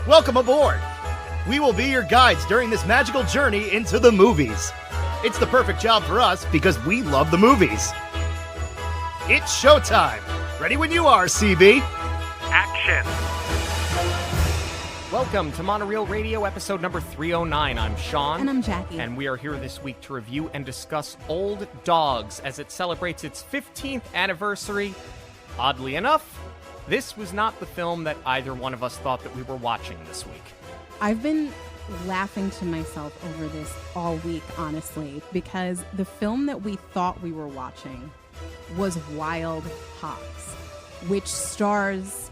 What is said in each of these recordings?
Welcome aboard! We will be your guides during this magical journey into the movies. It's the perfect job for us because we love the movies. It's showtime! Ready when you are, CB! Action! Welcome to Monoreel Radio, episode number 309. I'm Sean. And I'm Jackie. And we are here this week to review and discuss Old Dogs as it celebrates its 15th anniversary. Oddly enough, this was not the film that either one of us thought that we were watching this week. I've been laughing to myself over this all week, honestly, because the film that we thought we were watching was Wild Hogs, which stars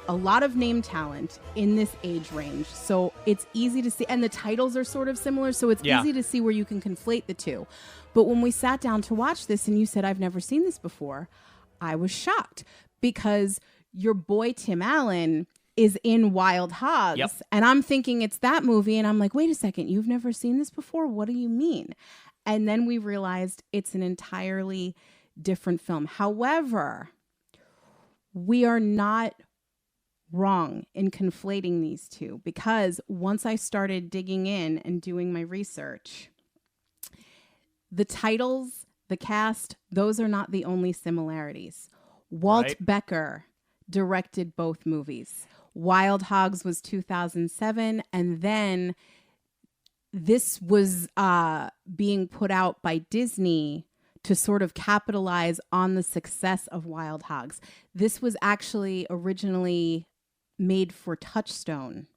a lot of name talent in this age range. So it's easy to see, and the titles are sort of similar, so it's easy to see where you can conflate the two. But when we sat down to watch this and you said, I've never seen this before, I was shocked because your boy Tim Allen is in Wild Hogs. Yep. And I'm thinking it's that movie. And I'm like, wait a second, you've never seen this before? What do you mean? And then we realized it's an entirely different film. However, we are not wrong in conflating these two, because once I started digging in and doing my research, the titles, the cast, those are not the only similarities. Walt Becker directed both movies. Wild Hogs was 2007, and then this was being put out by Disney to sort of capitalize on the success of Wild Hogs. This was actually originally made for Touchstone.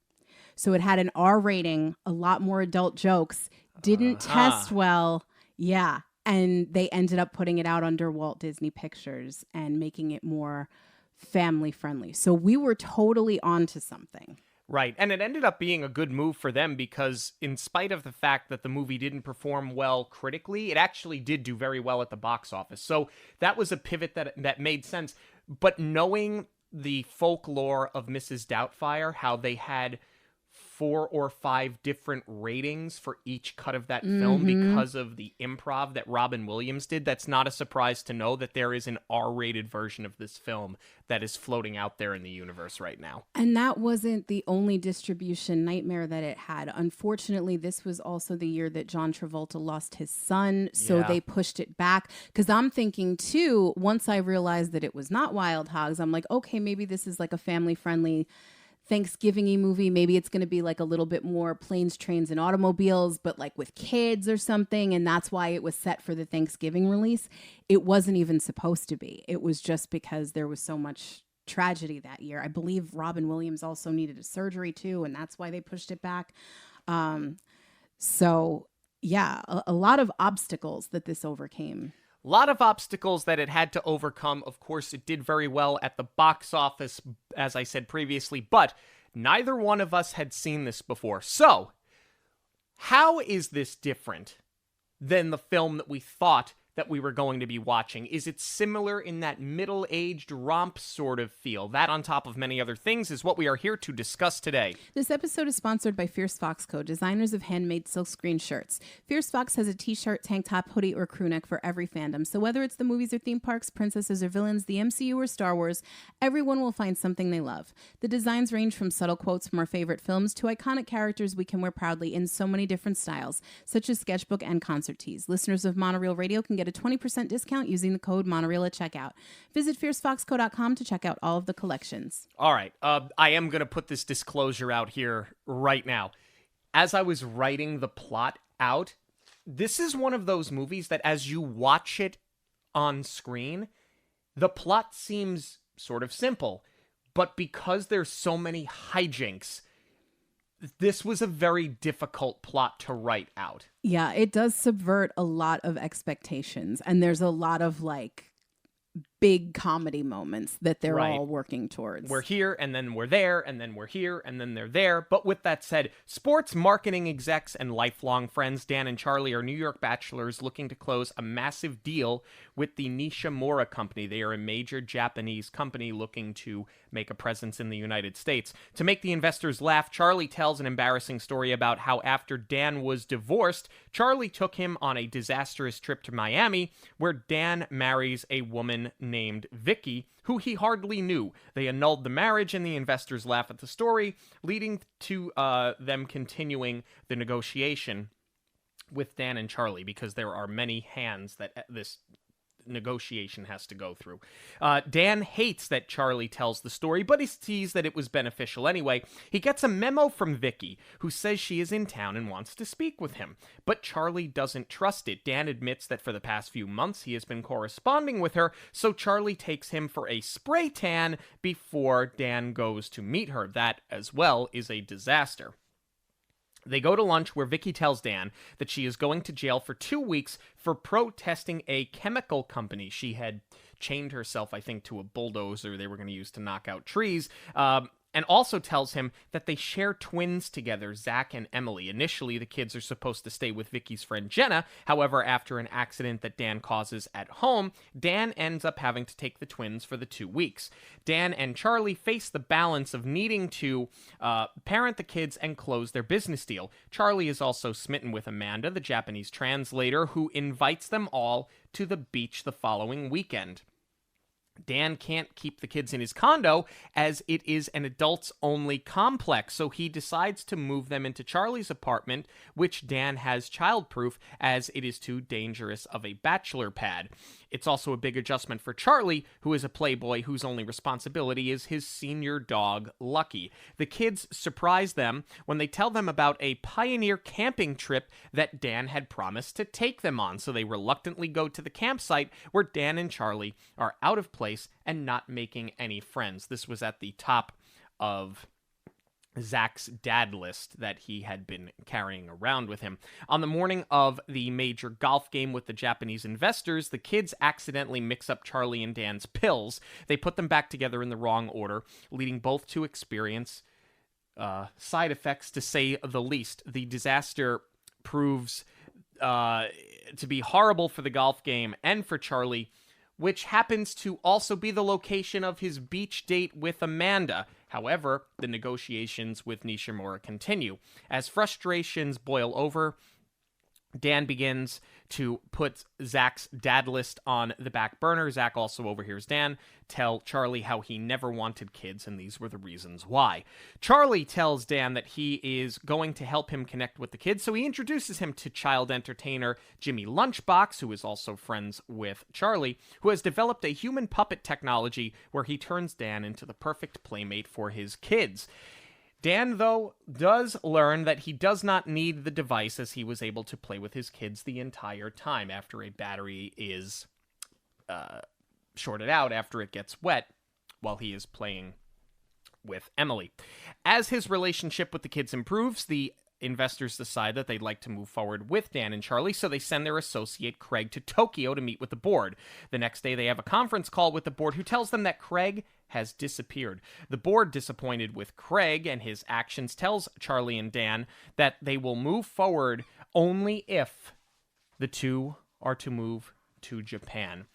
So it had an R rating, a lot more adult jokes, didn't test well. Yeah. And they ended up putting it out under Walt Disney Pictures and making it more family friendly. So we were totally onto something. Right. And it ended up being a good move for them because in spite of the fact that the movie didn't perform well critically, it actually did do very well at the box office. So that was a pivot that made sense. But knowing the folklore of Mrs. Doubtfire, how they had 4 or 5 different ratings for each cut of that film because of the improv that Robin Williams did, that's not a surprise to know that there is an R-rated version of this film that is floating out there in the universe right now. And that wasn't the only distribution nightmare that it had. Unfortunately, this was also the year that John Travolta lost his son, so they pushed it back. Because I'm thinking, too, once I realized that it was not Wild Hogs, I'm like, okay, maybe this is like a family-friendly Thanksgiving-y movie. Maybe it's going to be like a little bit more planes, trains, and automobiles, but like with kids or something. And that's why it was set for the Thanksgiving release. It wasn't even supposed to be. It was just because there was so much tragedy that year. I believe Robin Williams also needed a surgery too, and that's why they pushed it back. So yeah, a lot of obstacles that this overcame. A lot of obstacles that it had to overcome. Of course, it did very well at the box office, as I said previously, but neither one of us had seen this before. So, how is this different than the film that we thought that we were going to be watching? Is it similar in that middle-aged romp sort of feel? That, on top of many other things, is what we are here to discuss today. This episode is sponsored by Fierce Fox Co., designers of handmade silkscreen shirts. Fierce Fox has a t-shirt, tank top, hoodie, or crew neck for every fandom. So whether it's the movies or theme parks, princesses or villains, the MCU or Star Wars, everyone will find something they love. The designs range from subtle quotes from our favorite films to iconic characters we can wear proudly in so many different styles, such as sketchbook and concert tees. Listeners of Monoreel Radio can get a 20% discount using the code Monoreel at checkout. Visit fiercefoxco.com to check out all of the collections. All right. I am going to put this disclosure out here right now. As I was writing the plot out, this is one of those movies that as you watch it on screen, the plot seems sort of simple. But because there's so many hijinks, this was a very difficult plot to write out. Yeah, it does subvert a lot of expectations. And there's a lot of like big comedy moments that they're all working towards. We're here, and then we're there, and then we're here, and then they're there. But with that said, sports marketing execs and lifelong friends Dan and Charlie are New York bachelors looking to close a massive deal with the Nishimura Company. They are a major Japanese company looking to make a presence in the United States. To make the investors laugh, Charlie tells an embarrassing story about how after Dan was divorced, Charlie took him on a disastrous trip to Miami, where Dan marries a woman named Vicky, who he hardly knew. They annulled the marriage, and the investors laugh at the story, leading to them continuing the negotiation with Dan and Charlie, because there are many hands that this negotiation has to go through. Dan hates that Charlie tells the story, but he sees that it was beneficial anyway. He gets a memo from Vicky, who says she is in town and wants to speak with him. But Charlie doesn't trust it. Dan admits that for the past few months he has been corresponding with her, so Charlie takes him for a spray tan before Dan goes to meet her. That, as well, is a disaster. They go to lunch where Vicky tells Dan that she is going to jail for 2 weeks for protesting a chemical company. She had chained herself, I think, to a bulldozer they were going to use to knock out trees. And also tells him that they share twins together, Zach and Emily. Initially, the kids are supposed to stay with Vicky's friend Jenna. However, after an accident that Dan causes at home, Dan ends up having to take the twins for the 2 weeks. Dan and Charlie face the balance of needing to parent the kids and close their business deal. Charlie is also smitten with Amanda, the Japanese translator, who invites them all to the beach the following weekend. Dan can't keep the kids in his condo as it is an adults-only complex, so he decides to move them into Charlie's apartment, which Dan has childproof as it is too dangerous of a bachelor pad. It's also a big adjustment for Charlie, who is a playboy whose only responsibility is his senior dog, Lucky. The kids surprise them when they tell them about a pioneer camping trip that Dan had promised to take them on, so they reluctantly go to the campsite where Dan and Charlie are out of place and not making any friends. This was at the top of Zach's dad list that he had been carrying around with him. On the morning of the major golf game with the Japanese investors, the kids accidentally mix up Charlie and Dan's pills. They put them back together in the wrong order, leading both to experience side effects, to say the least. The disaster proves to be horrible for the golf game and for Charlie, which happens to also be the location of his beach date with Amanda. However, the negotiations with Nishimura continue. As frustrations boil over, Dan begins to put Zach's dad list on the back burner. Zach also overhears Dan tell Charlie how he never wanted kids, and these were the reasons why. Charlie tells Dan that he is going to help him connect with the kids, so he introduces him to child entertainer Jimmy Lunchbox, who is also friends with Charlie, who has developed a human puppet technology where he turns Dan into the perfect playmate for his kids. Dan, though, does learn that he does not need the device, as he was able to play with his kids the entire time after a battery is shorted out after it gets wet while he is playing with Emily. As his relationship with the kids improves, the investors decide that they'd like to move forward with Dan and Charlie, so they send their associate Craig to Tokyo to meet with the board. The next day, they have a conference call with the board, who tells them that Craig has disappeared. The board, disappointed with Craig and his actions, tells Charlie and Dan that they will move forward only if the two are to move to Japan.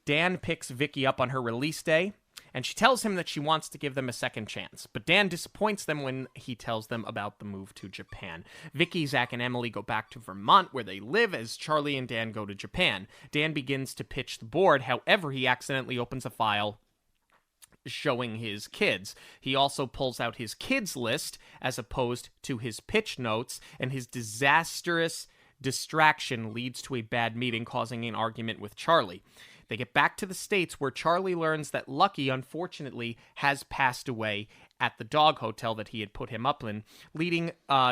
Dan picks Vicky up on her release day, and she tells him that she wants to give them a second chance. But Dan disappoints them when he tells them about the move to Japan. Vicky, Zach, and Emily go back to Vermont, where they live, as Charlie and Dan go to Japan. Dan begins to pitch the board, however, he accidentally opens a file showing his kids. He also pulls out his kids list as opposed to his pitch notes, and his disastrous distraction leads to a bad meeting, causing an argument with Charlie. They get back to the States, where Charlie learns that Lucky, unfortunately, has passed away at the dog hotel that he had put him up in, leading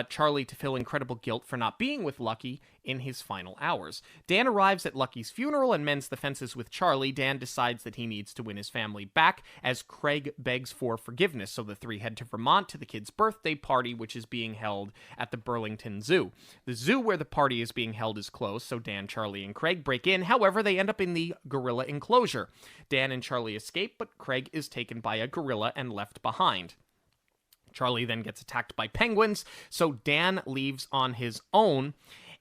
Charlie to feel incredible guilt for not being with Lucky in his final hours. Dan arrives at Lucky's funeral and mends the fences with Charlie. Dan decides that he needs to win his family back, as Craig begs for forgiveness, so the three head to Vermont to the kid's birthday party, which is being held at the Burlington Zoo. The zoo where the party is being held is closed, so Dan, Charlie, and Craig break in. However, they end up in the gorilla enclosure. Dan and Charlie escape, but Craig is taken by a gorilla and left behind. Charlie then gets attacked by penguins, so Dan leaves on his own,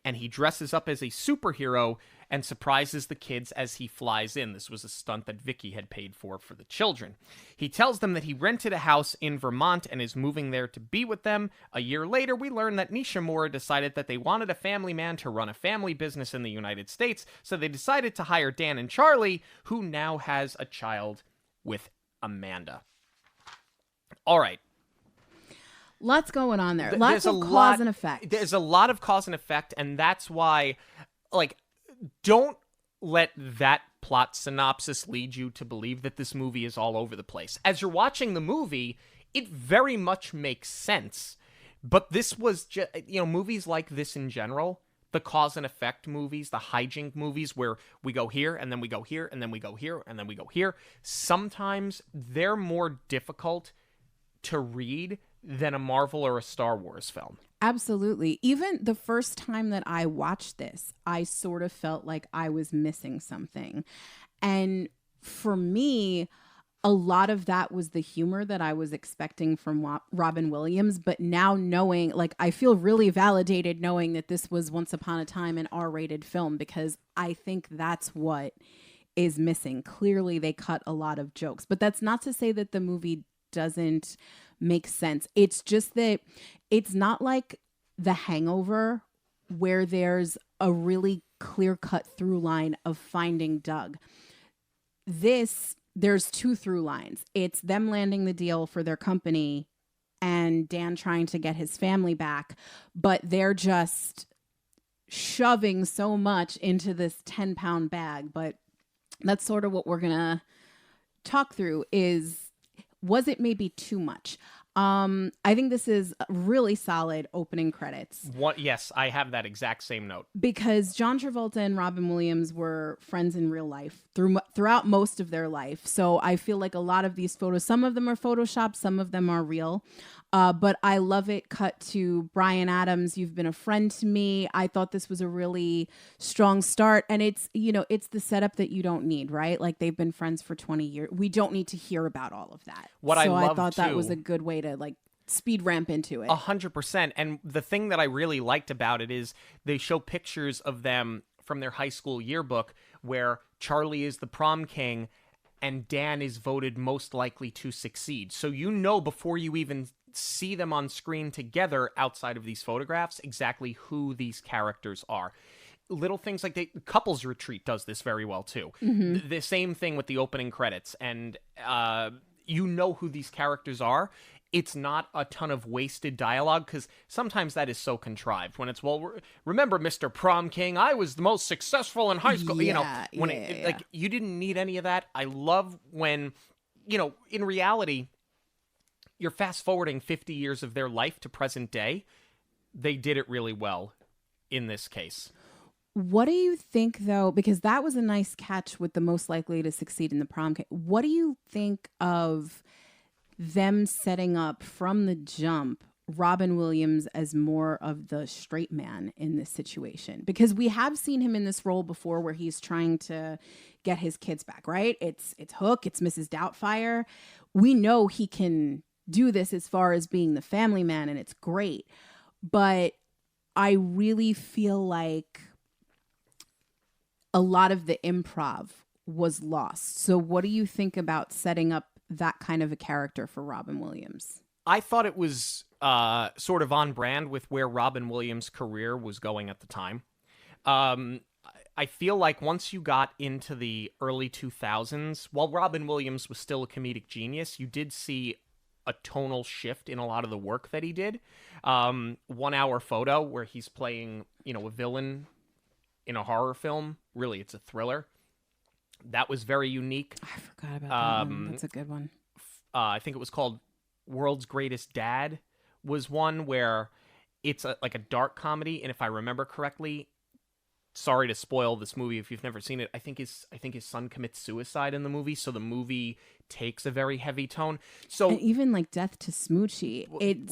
and he dresses up as a superhero and surprises the kids as he flies in. This was a stunt that Vicky had paid for the children. He tells them that he rented a house in Vermont and is moving there to be with them. A year later, we learn that Nishimura decided that they wanted a family man to run a family business in the United States, so they decided to hire Dan and Charlie, who now has a child with Amanda. All right. Lots going on there. Lots of cause and effect. There's a lot of cause and effect, and that's why, like, don't let that plot synopsis lead you to believe that this movie is all over the place. As you're watching the movie, it very much makes sense. But this was just, movies like this in general, the cause and effect movies, the hijink movies where we go here and then we go here and then we go here and then we go here, sometimes they're more difficult to read than a Marvel or a Star Wars film. Absolutely. Even the first time that I watched this, I sort of felt like I was missing something. And for me, a lot of that was the humor that I was expecting from Robin Williams. But now knowing, like, I feel really validated knowing that this was once upon a time an R-rated film, because I think that's what is missing. Clearly, they cut a lot of jokes. But that's not to say that the movie doesn't make sense. It's just that it's not like The Hangover, where there's a really clear-cut through line of finding Doug. There's two through lines. It's them landing the deal for their company and Dan trying to get his family back, but they're just shoving so much into this 10-pound bag. But that's sort of what we're going to talk through is, was it maybe too much? I think this is a really solid opening credits. Yes, I have that exact same note. Because John Travolta and Robin Williams were friends in real life throughout most of their life. So I feel like a lot of these photos, some of them are Photoshopped, some of them are real. But I love it. Cut to Bryan Adams. You've been a friend to me. I thought this was a really strong start. And it's, it's the setup that you don't need, right? Like, they've been friends for 20 years. We don't need to hear about all of that. I thought that was a good way to, like, speed ramp into it. 100%. And the thing that I really liked about it is they show pictures of them from their high school yearbook where Charlie is the prom king and Dan is voted most likely to succeed. So before you even see them on screen together outside of these photographs exactly who these characters are. Little things like Couples Retreat does this very well too. Mm-hmm. The same thing with the opening credits, and who these characters are. It's not a ton of wasted dialogue, because sometimes that is so contrived when it's, remember, Mr. Prom King, I was the most successful in high school. Like, you didn't need any of that. I love when, in reality, you're fast forwarding 50 years of their life to present day. They did it really well in this case. What do you think, though? Because that was a nice catch with the most likely to succeed in the prom. What do you think of them setting up from the jump Robin Williams as more of the straight man in this situation? Because we have seen him in this role before where he's trying to get his kids back, right? It's Hook, it's Mrs. Doubtfire. We know he can do this as far as being the family man, and it's great. But I really feel like a lot of the improv was lost. So what do you think about setting up that kind of a character for Robin Williams? I thought it was sort of on brand with where Robin Williams' career was going at the time. I feel like once you got into the early 2000s, while Robin Williams was still a comedic genius, you did see a tonal shift in a lot of the work that he did. 1 Hour Photo, where he's playing, a villain in a horror film. Really, it's a thriller. That was very unique. I forgot about that one. That's a good one. I think it was called World's Greatest Dad, was one where it's like a dark comedy, and if I remember correctly, sorry to spoil this movie if you've never seen it, I think his son commits suicide in the movie, so the movie takes a very heavy tone. So and even like Death to Smoochie,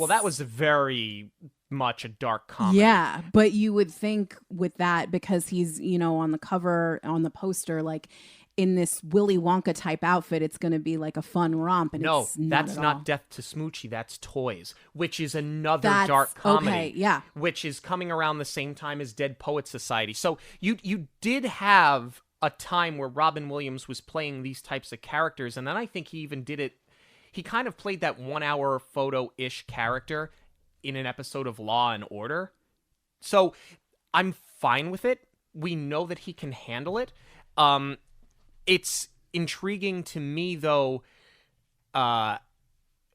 that was very much a dark comedy. Yeah, but you would think with that, because he's on the cover, on the poster, like in this Willy Wonka type outfit, it's going to be like a fun romp. And No, it's not that's at not all. Death to Smoochie. That's Toys, which is another That's- dark comedy. okay, yeah. Which is coming around the same time as Dead Poets Society. So you did have a time where Robin Williams was playing these types of characters, and then I think he even did it. He kind of played that 1 hour photo-ish character in an episode of Law and Order. So I'm fine with it. We know that he can handle it. It's intriguing to me, though,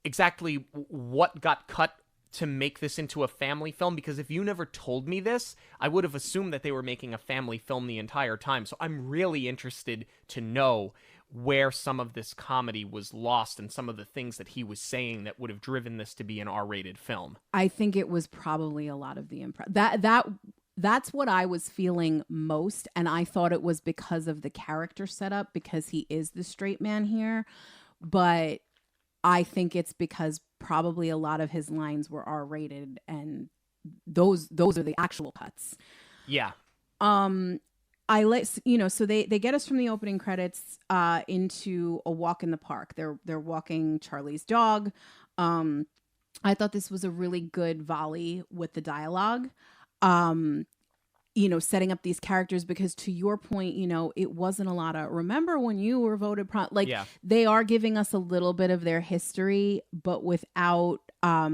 exactly what got cut to make this into a family film, because if you never told me this, I would have assumed that they were making a family film the entire time. So I'm really interested to know where some of this comedy was lost and some of the things that he was saying that would have driven this to be an R-rated film. I think it was probably a lot of the that's what I was feeling most, and I thought it was because of the character setup, because he is the straight man here, but I think it's because probably a lot of his lines were R-rated, and those are the actual cuts. Yeah. I let so they get us from the opening credits into a walk in the park. They're walking Charlie's dog. I thought this was a really good volley with the dialogue. Setting up these characters, because to your point, it wasn't a lot of, remember when you were voted they are giving us a little bit of their history, but without a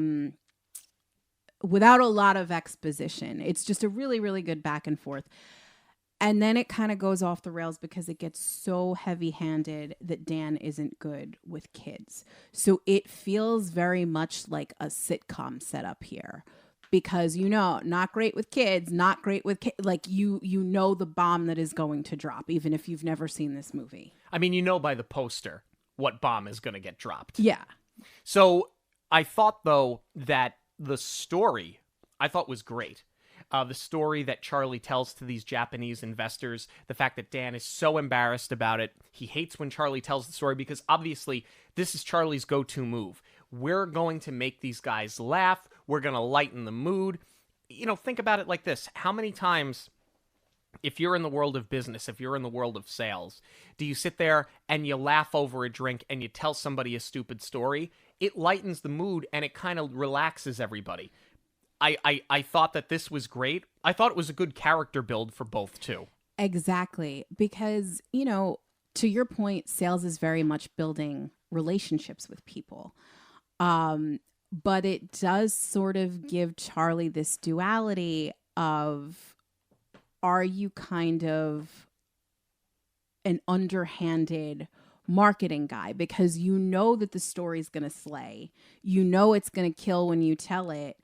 lot of exposition. It's just a really, really good back and forth. And then it kind of goes off the rails because it gets so heavy-handed that Dan isn't good with kids. So it feels very much like a sitcom setup here. Because, not great with kids, not great with like you know the bomb that is going to drop, even if you've never seen this movie. I mean, by the poster what bomb is going to get dropped. Yeah. So I thought, though, that the story I thought was great. The story that Charlie tells to these Japanese investors, the fact that Dan is so embarrassed about it. He hates when Charlie tells the story because obviously this is Charlie's go-to move. We're going to make these guys laugh. We're going to lighten the mood. Think about it like this. How many times, if you're in the world of business, if you're in the world of sales, do you sit there and you laugh over a drink and you tell somebody a stupid story? It lightens the mood and it kind of relaxes everybody. I thought that this was great. I thought it was a good character build for both, too. Exactly. Because, to your point, sales is very much building relationships with people. But it does sort of give Charlie this duality of, are you kind of an underhanded marketing guy? Because that the story's going to slay. It's going to kill when you tell it.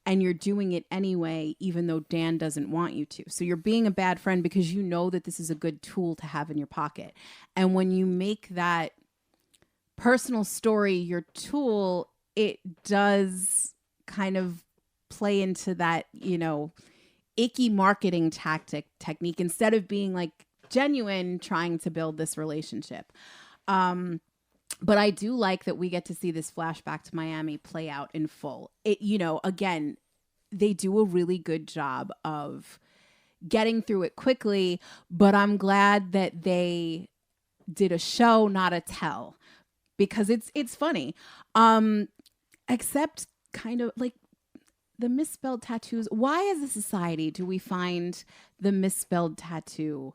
And you're doing it anyway, even though Dan doesn't want you to. So you're being a bad friend because that this is a good tool to have in your pocket. And when you make that personal story your tool, it does kind of play into that, icky marketing technique instead of being like genuine trying to build this relationship. But I do like that we get to see this flashback to Miami play out in full. Again, they do a really good job of getting through it quickly, but I'm glad that they did a show, not a tell, because it's funny. Except kind of like the misspelled tattoos. Why as a society do we find the misspelled tattoo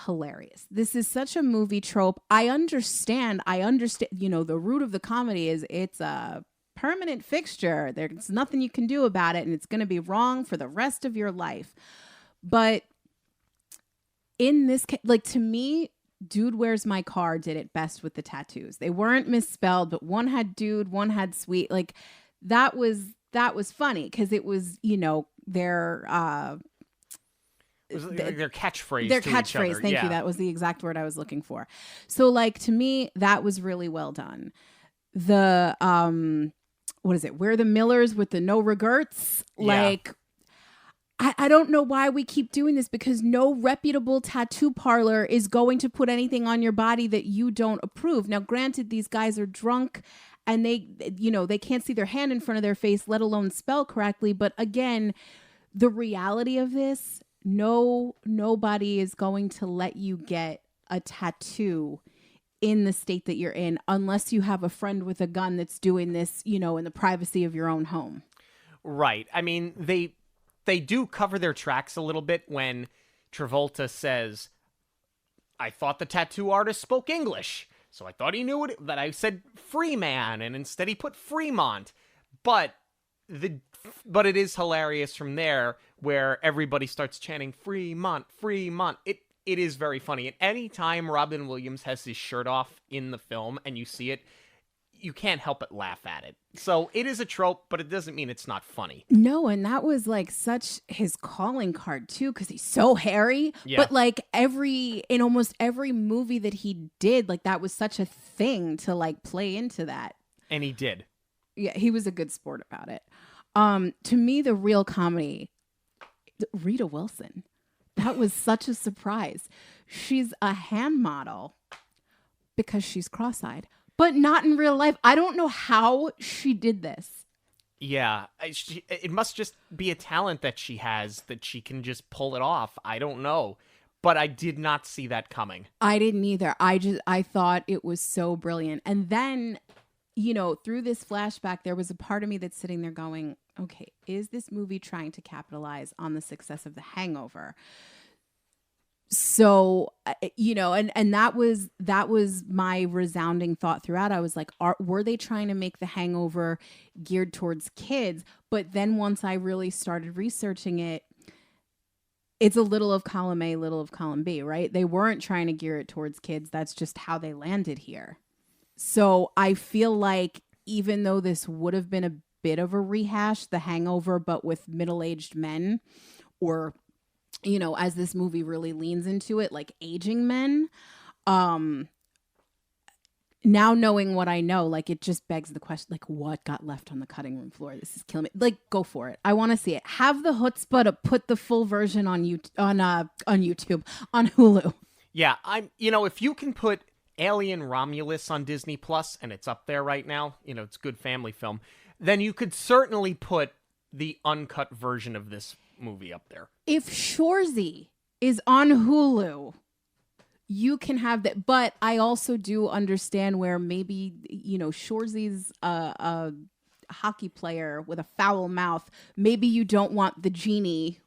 hilarious? This is such a movie trope. I understand, the root of the comedy is it's a permanent fixture. There's nothing you can do about it, and it's going to be wrong for the rest of your life. But in this case, to me, Dude, Where's My Car did it best with the tattoos. They weren't misspelled, but one had dude, one had sweet. That was funny because it was, their their catchphrase. Their to catchphrase. each other. Thank you. That was the exact word I was looking for. So, to me, that was really well done. The what is it? We're the Millers with the no regrets. Yeah. I don't know why we keep doing this, because no reputable tattoo parlor is going to put anything on your body that you don't approve. Now, granted, these guys are drunk and they can't see their hand in front of their face, let alone spell correctly. But again, the reality of this, nobody is going to let you get a tattoo in the state that you're in unless you have a friend with a gun that's doing this, in the privacy of your own home. Right. I mean, they do cover their tracks a little bit when Travolta says, I thought the tattoo artist spoke English, so I thought he knew that I said Freeman, and instead he put Fremont. But it is hilarious from there where everybody starts chanting Fremont, Fremont. It is very funny. And any time Robin Williams has his shirt off in the film and you see it, you can't help but laugh at it. So it is a trope, but it doesn't mean it's not funny. No, and that was like such his calling card too, because he's so hairy. Yeah. But like in almost every movie that he did, like that was such a thing to like play into that. And he did. Yeah, he was a good sport about it. To me, the real comedy, Rita Wilson. That was such a surprise. She's a hand model because she's cross-eyed, but not in real life. I don't know how she did this. Yeah, it must just be a talent that she has that she can just pull it off. I don't know, but I did not see that coming. I didn't either. I thought it was so brilliant. And then, through this flashback, there was a part of me that's sitting there going, okay, is this movie trying to capitalize on the success of The Hangover? So, and that was my resounding thought throughout. I was like, were they trying to make The Hangover geared towards kids? But then once I really started researching it, it's a little of column A, little of column B, right? They weren't trying to gear it towards kids. That's just how they landed here. So I feel like even though this would have been a bit of a rehash, The Hangover, but with middle-aged men, or as this movie really leans into it, like aging men. Now knowing what I know, like it just begs the question, like what got left on the cutting room floor? This is killing me. Like, go for it. I want to see it. Have the chutzpah to put the full version on YouTube, on Hulu. Yeah, if you can put Alien Romulus on Disney Plus, and it's up there right now, it's a good family film, then you could certainly put the uncut version of this movie up there. If Shoresy is on Hulu, you can have that. But I also do understand where maybe, Shoresy's a hockey player with a foul mouth. Maybe you don't want the genie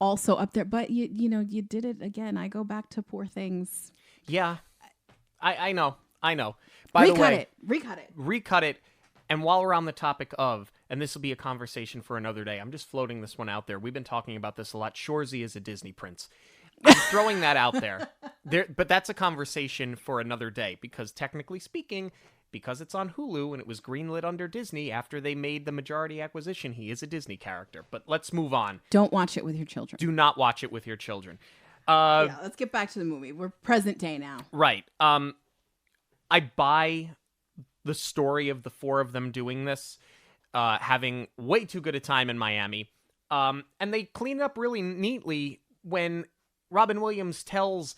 also up there. But, you did it again. I go back to Poor Things. Yeah, I know. By the way, recut it. And while we're on the topic of, and this will be a conversation for another day, I'm just floating this one out there. We've been talking about this a lot. Shoresy is a Disney prince. I'm throwing that out there. But that's a conversation for another day, because technically speaking, because it's on Hulu and it was greenlit under Disney after they made the majority acquisition, he is a Disney character. But let's move on. Don't watch it with your children. Do not watch it with your children. Let's get back to the movie. We're present day now. Right. I buy the story of the four of them doing this, having way too good a time in Miami. And they clean it up really neatly when Robin Williams tells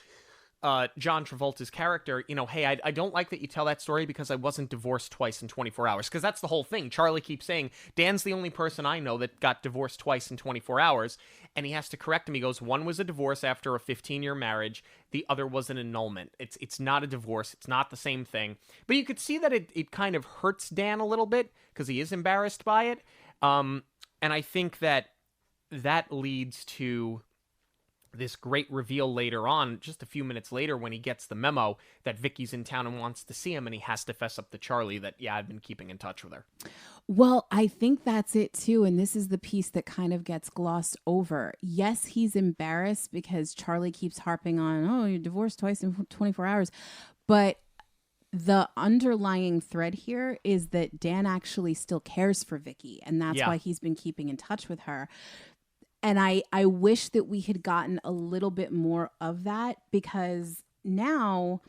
John Travolta's character, hey, I don't like that you tell that story because I wasn't divorced twice in 24 hours. Because that's the whole thing. Charlie keeps saying, Dan's the only person I know that got divorced twice in 24 hours. And he has to correct him. He goes, one was a divorce after a 15-year marriage. The other was an annulment. It's not a divorce. It's not the same thing. But you could see that it kind of hurts Dan a little bit because he is embarrassed by it. And I think that leads to this great reveal later on, just a few minutes later, when he gets the memo that Vicky's in town and wants to see him, and he has to fess up to Charlie that, yeah, I've been keeping in touch with her. Well, I think that's it too, and this is the piece that kind of gets glossed over. Yes, he's embarrassed because Charlie keeps harping on, oh, you're divorced twice in 24 hours, but the underlying thread here is that Dan actually still cares for Vicky, and that's why he's been keeping in touch with her. And I wish that we had gotten a little bit more of that, because now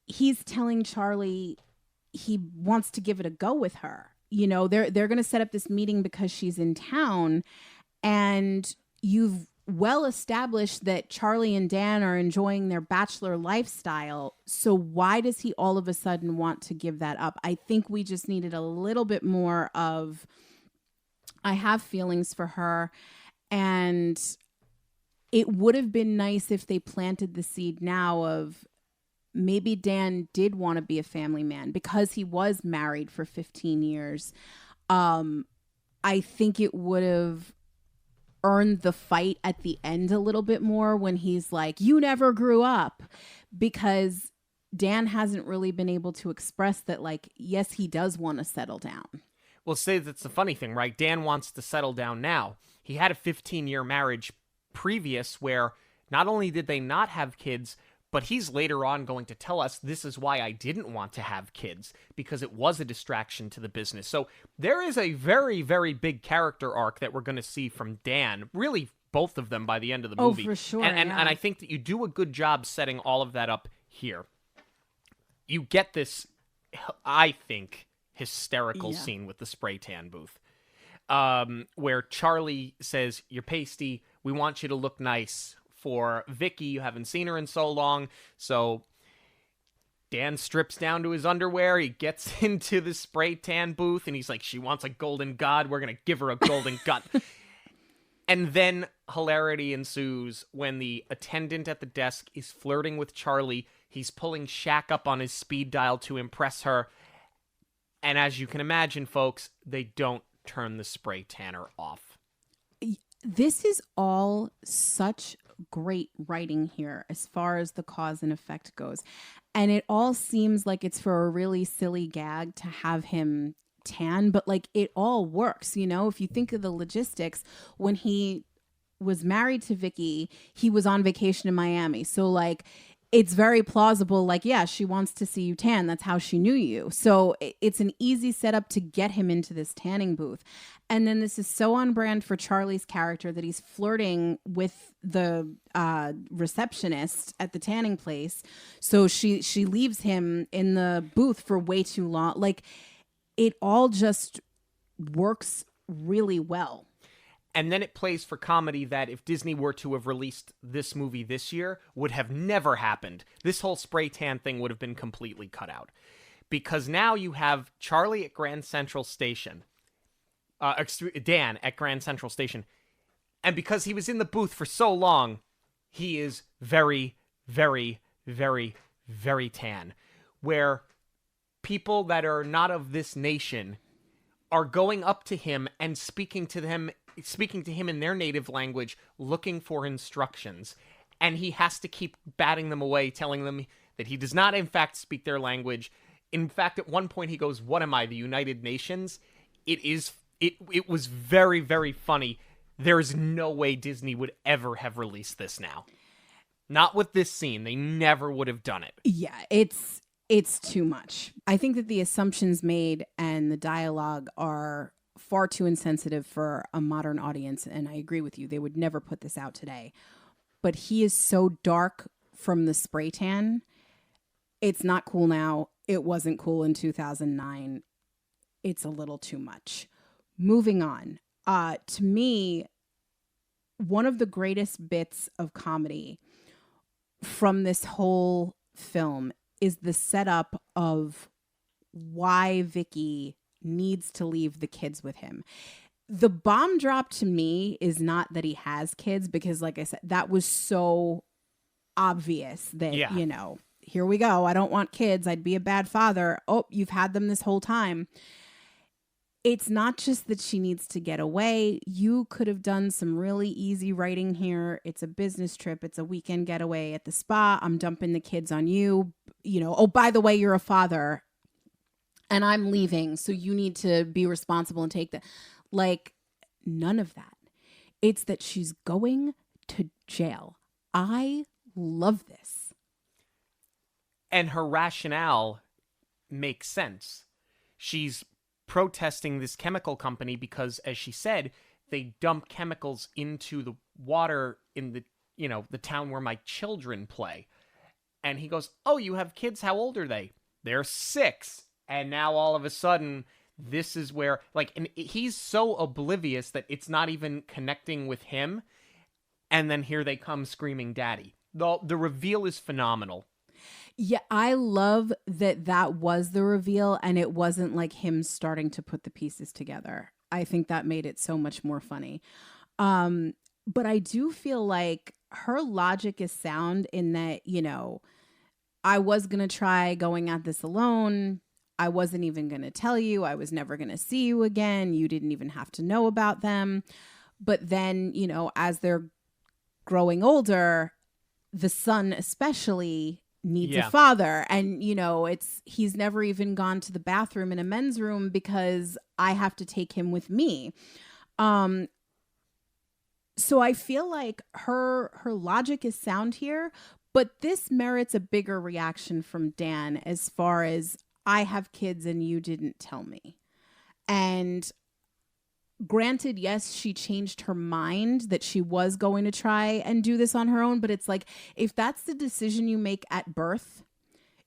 he's telling Charlie he wants to give it a go with her. They're going to set up this meeting because she's in town, and you've well established that Charlie and Dan are enjoying their bachelor lifestyle. So why does he all of a sudden want to give that up? I think we just needed a little bit more of, I have feelings for her, and it would have been nice if they planted the seed now of maybe Dan did want to be a family man because he was married for 15 years. I think it would have earned the fight at the end a little bit more when he's like, you never grew up, because Dan hasn't really been able to express that, like, yes, he does want to settle down. Well, say that's the funny thing, right? Dan wants to settle down now. He had a 15-year marriage previous where not only did they not have kids, but he's later on going to tell us, this is why I didn't want to have kids, because it was a distraction to the business. So there is a very, very big character arc that we're going to see from Dan, really both of them by the end of the movie. Oh, for sure. And I think that you do a good job setting all of that up here. You get this, I think, hysterical scene with the spray tan booth, where Charlie says, you're pasty, we want you to look nice. For Vicky, you haven't seen her in so long, so Dan strips down to his underwear, he gets into the spray tan booth, and he's like, she wants a golden god, we're gonna give her a golden gut. And then hilarity ensues when the attendant at the desk is flirting with Charlie. He's pulling Shaq up on his speed dial to impress her. And as you can imagine, folks, they don't turn the spray tanner off. This is all such great writing here as far as the cause and effect goes. And it all seems like it's for a really silly gag to have him tan, but like it all works, you know? If you think of the logistics, when he was married to Vicky, he was on vacation in Miami. So like it's very plausible, like, yeah, she wants to see you tan. That's how she knew you. So it's an easy setup to get him into this tanning booth. And then this is so on brand for Charlie's character that he's flirting with the receptionist at the tanning place. So she leaves him in the booth for way too long. Like, it all just works really well. And then it plays for comedy that if Disney were to have released this movie this year, would have never happened. This whole spray tan thing would have been completely cut out. Because now you have Charlie at Grand Central Station. Dan at Grand Central Station. And because he was in the booth for so long, he is very, very, very, very tan. Where people that are not of this nation are going up to him and speaking to him in their native language, looking for instructions. And he has to keep batting them away, telling them that he does not, in fact, speak their language. In fact, at one point he goes, what am I, the United Nations? It was very, very funny. There is no way Disney would ever have released this now. Not with this scene. They never would have done it. Yeah, it's too much. I think that the assumptions made and the dialogue are far too insensitive for a modern audience, and I agree with you. They would never put this out today. But he is so dark from the spray tan. It's not cool now. It wasn't cool in 2009. It's a little too much. Moving on. To me, one of the greatest bits of comedy from this whole film is the setup of why Vicky needs to leave the kids with him. The bomb drop to me is not that he has kids, because like I said, that was so obvious that, you know, here we go. I don't want kids. I'd be a bad father. Oh, you've had them this whole time. It's not just that she needs to get away. You could have done some really easy writing here. It's a business trip. It's a weekend getaway at the spa. I'm dumping the kids on you. You know, oh, by the way, you're a father and I'm leaving, so you need to be responsible and take that. Like, none of that. It's that she's going to jail. I love this. And her rationale makes sense. She's protesting this chemical company because, as she said, they dump chemicals into the water in the, you know, the town where my children play. And he goes, oh, you have kids? How old are they? They're 6. And now all of a sudden, this is where, like, and he's so oblivious that it's not even connecting with him. And then here they come screaming, Daddy. The reveal is phenomenal. Yeah, I love that was the reveal, and it wasn't like him starting to put the pieces together. I think that made it so much more funny. But I do feel like her logic is sound in that, I was going to try going at this alone. I wasn't even going to tell you. I was never going to see you again. You didn't even have to know about them. But then, as they're growing older, the son especially needs a father. And, he's never even gone to the bathroom in a men's room because I have to take him with me. So I feel like her logic is sound here, but this merits a bigger reaction from Dan as far as I have kids and you didn't tell me. And granted, yes, she changed her mind that she was going to try and do this on her own. But it's like, if that's the decision you make at birth,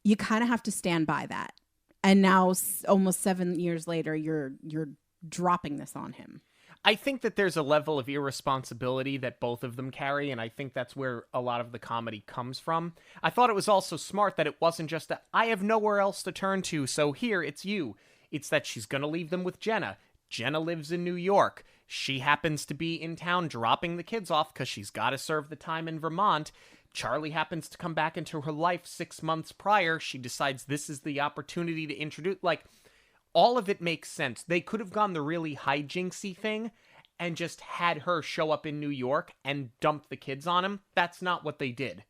you kind of have to stand by that. And now almost 7 years later, you're dropping this on him. I think that there's a level of irresponsibility that both of them carry, and I think that's where a lot of the comedy comes from. I thought it was also smart that it wasn't just a, I have nowhere else to turn to, so here, it's you. It's that she's going to leave them with Jenna. Jenna lives in New York. She happens to be in town dropping the kids off because she's got to serve the time in Vermont. Charlie happens to come back into her life 6 months prior. She decides this is the opportunity to introduce, all of it makes sense. They could have gone the really hijinksy thing and just had her show up in New York and dump the kids on him. That's not what they did.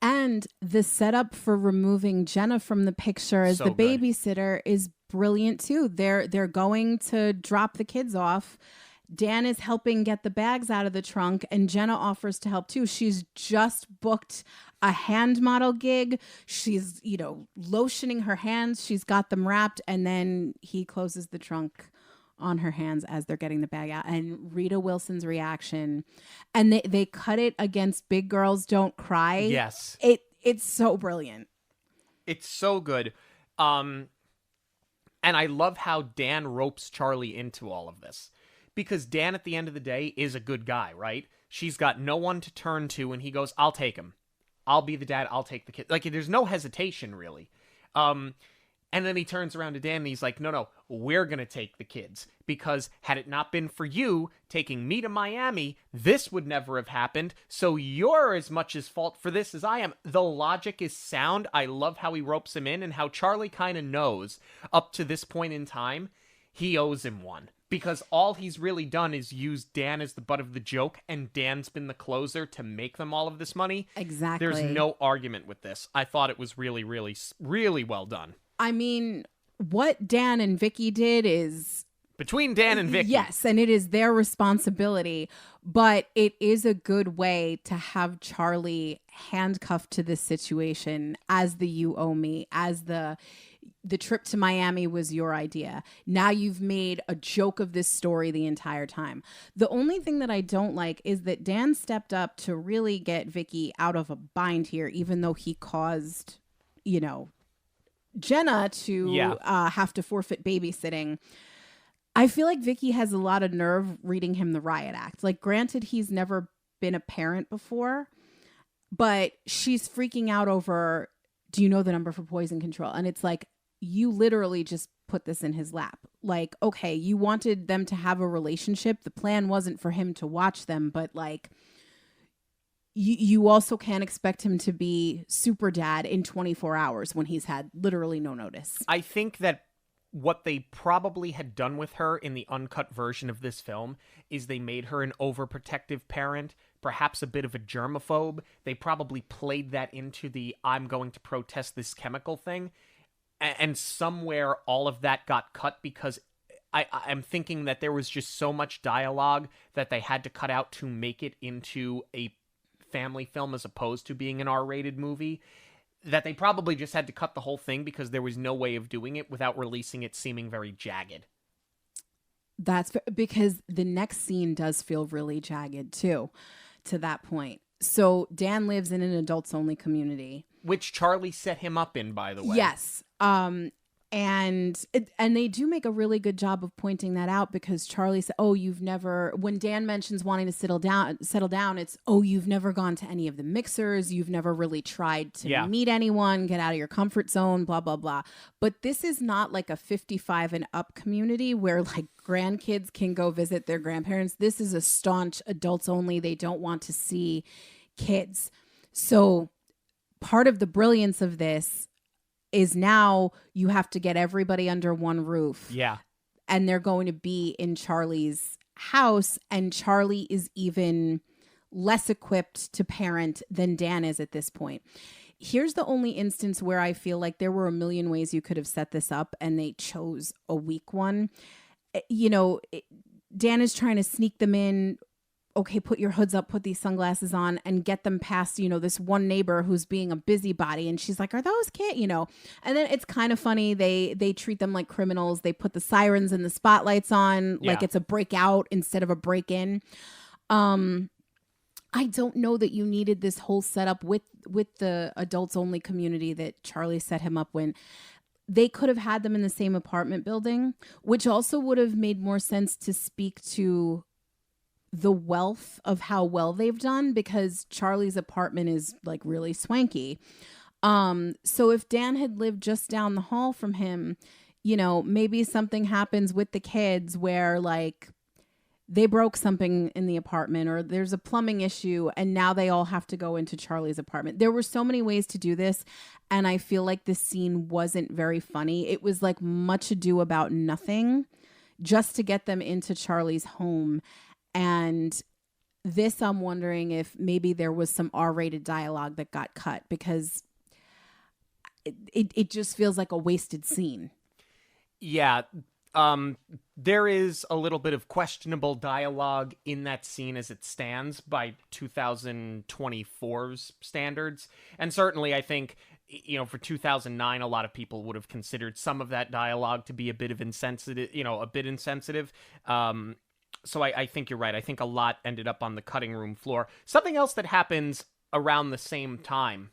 And the setup for removing Jenna from the picture as the babysitter is brilliant too. They're going to drop the kids off. Dan is helping get the bags out of the trunk, and Jenna offers to help too. She's just booked a hand model gig. She's, lotioning her hands. She's got them wrapped, and then he closes the trunk on her hands as they're getting the bag out. And Rita Wilson's reaction, and they cut it against Big Girls Don't Cry. Yes. It's so brilliant. It's so good. And I love how Dan ropes Charlie into all of this. Because Dan, at the end of the day, is a good guy, right? She's got no one to turn to, and he goes, I'll take him. I'll be the dad. I'll take the kid. There's no hesitation, really. And then he turns around to Dan, and he's like, no, we're going to take the kids. Because had it not been for you taking me to Miami, this would never have happened. So you're as much at fault for this as I am. The logic is sound. I love how he ropes him in, and how Charlie kind of knows, up to this point in time, he owes him one. Because all he's really done is use Dan as the butt of the joke, and Dan's been the closer to make them all of this money. Exactly. There's no argument with this. I thought it was really, really, really well done. I mean, what Dan and Vicky did is... Between Dan and Vicky. Yes, and it is their responsibility, but it is a good way to have Charlie handcuffed to this situation as the you owe me, as the trip to Miami was your idea. Now you've made a joke of this story the entire time. The only thing that I don't like is that Dan stepped up to really get Vicky out of a bind here, even though he caused, Jenna to have to forfeit babysitting. I feel like Vicky has a lot of nerve reading him the riot act. Granted, he's never been a parent before, but she's freaking out over, do you know the number for poison control? And it's like, you literally just put this in his lap. Okay, you wanted them to have a relationship. The plan wasn't for him to watch them, but you also can't expect him to be super dad in 24 hours when he's had literally no notice. I think that what they probably had done with her in the uncut version of this film is they made her an overprotective parent, perhaps a bit of a germaphobe. They probably played that into the I'm going to protest this chemical thing. And somewhere all of that got cut because I'm thinking that there was just so much dialogue that they had to cut out to make it into a family film as opposed to being an R-rated movie, that they probably just had to cut the whole thing because there was no way of doing it without releasing it seeming very jagged. That's because the next scene does feel really jagged too, to that point. So Dan lives in an adults-only community. Which Charlie set him up in, by the way. Yes. And they do make a really good job of pointing that out because Charlie said, when Dan mentions wanting to settle down, it's, you've never gone to any of the mixers. You've never really tried to meet anyone, get out of your comfort zone, blah, blah, blah. But this is not like a 55 and up community where grandkids can go visit their grandparents. This is a staunch adults only. They don't want to see kids. So part of the brilliance of this is now you have to get everybody under one roof. Yeah. And they're going to be in Charlie's house. And Charlie is even less equipped to parent than Dan is at this point. Here's the only instance where I feel like there were a million ways you could have set this up and they chose a weak one. You know, Dan is trying to sneak them in. Okay, put your hoods up, put these sunglasses on and get them past, you know, this one neighbor who's being a busybody. And she's like, are those kids? You know, and then it's kind of funny. They treat them like criminals. They put the sirens and the spotlights on like it's a breakout instead of a break in. I don't know that you needed this whole setup with the adults only community that Charlie set him up when. They could have had them in the same apartment building, which also would have made more sense to speak to the wealth of how well they've done, because Charlie's apartment is like really swanky. So if Dan had lived just down the hall from him, you know, maybe something happens with the kids where like they broke something in the apartment or there's a plumbing issue and now they all have to go into Charlie's apartment. There were so many ways to do this. And I feel like this scene wasn't very funny. It was like much ado about nothing just to get them into Charlie's home. And this, I'm wondering if maybe there was some R-rated dialogue that got cut because it just feels like a wasted scene. Yeah. There is a little bit of questionable dialogue in that scene as it stands by 2024's standards. And certainly I think, you know, for 2009, a lot of people would have considered some of that dialogue to be a bit of insensitive, you know, a bit insensitive. So I think you're right. I think a lot ended up on the cutting room floor. Something else that happens around the same time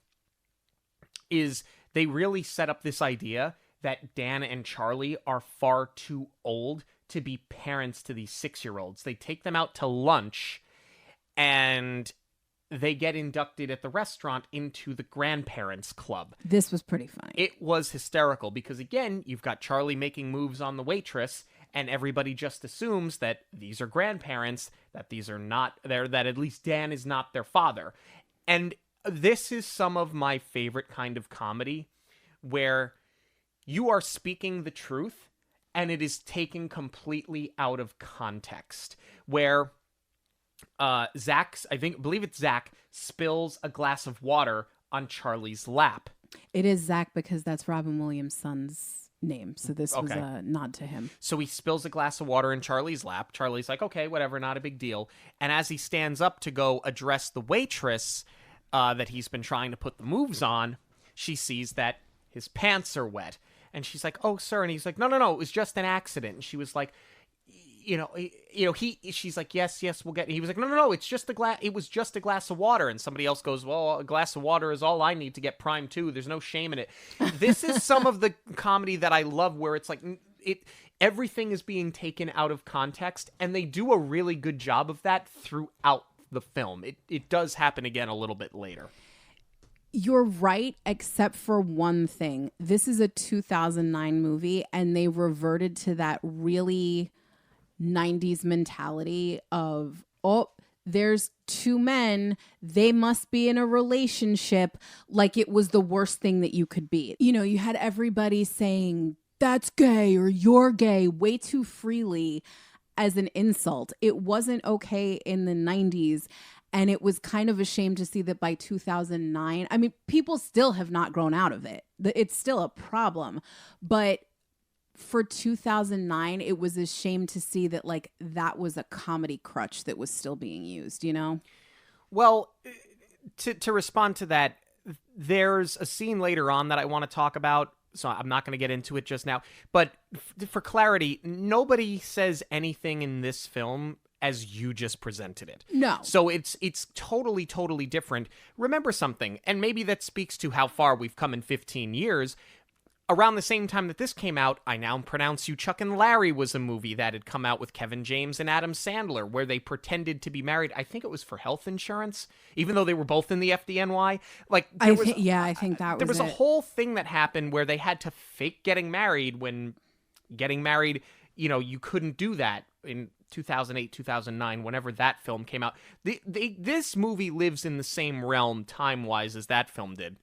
is they really set up this idea that Dan and Charlie are far too old to be parents to these 6-year-olds. They take them out to lunch and they get inducted at the restaurant into the grandparents club. This was pretty funny. It was hysterical because, again, you've got Charlie making moves on the waitress and everybody just assumes that these are grandparents, that these are not there, that at least Dan is not their father. And this is some of my favorite kind of comedy where you are speaking the truth and it is taken completely out of context. Where believe it's Zach, spills a glass of water on Charlie's lap. It is Zach because that's Robin Williams' son's name. So this was a nod to him. So he spills a glass of water in Charlie's lap. Charlie's like, okay, whatever, not a big deal. And as he stands up to go address the waitress that he's been trying to put the moves on, she sees that his pants are wet. And she's like, oh, sir. And he's like, no, it was just an accident. And she was like, she's like, yes, we'll get it. He was like, no, it was just a glass of water. And somebody else goes, well, a glass of water is all I need to get primed too. There's no shame in it. This is some of the comedy that I love where it's like, everything is being taken out of context. And they do a really good job of that throughout the film. It does happen again a little bit later. You're right, except for one thing. This is a 2009 movie, and they reverted to that really 90s mentality of, oh, there's two men, they must be in a relationship, like it was the worst thing that you could be. You know, you had everybody saying, that's gay or you're gay way too freely as an insult. It wasn't okay in the 90s. And it was kind of a shame to see that by 2009, I mean, people still have not grown out of it. It's still a problem. But for 2009, it was a shame to see that like that was a comedy crutch that was still being used, you know? Well, to respond to that, there's a scene later on that I want to talk about. So I'm not going to get into it just now. But for clarity, nobody says anything in this film as you just presented it. No. So it's totally, totally different. Remember something, and maybe that speaks to how far we've come in 15 years. Around the same time that this came out, I Now Pronounce You Chuck and Larry was a movie that had come out with Kevin James and Adam Sandler, where they pretended to be married. I think it was for health insurance, even though they were both in the FDNY. Like, I think that was There was a whole thing that happened where they had to fake getting married when getting married you couldn't do that in 2008, 2009, whenever that film came out. This movie lives in the same realm time-wise as that film did.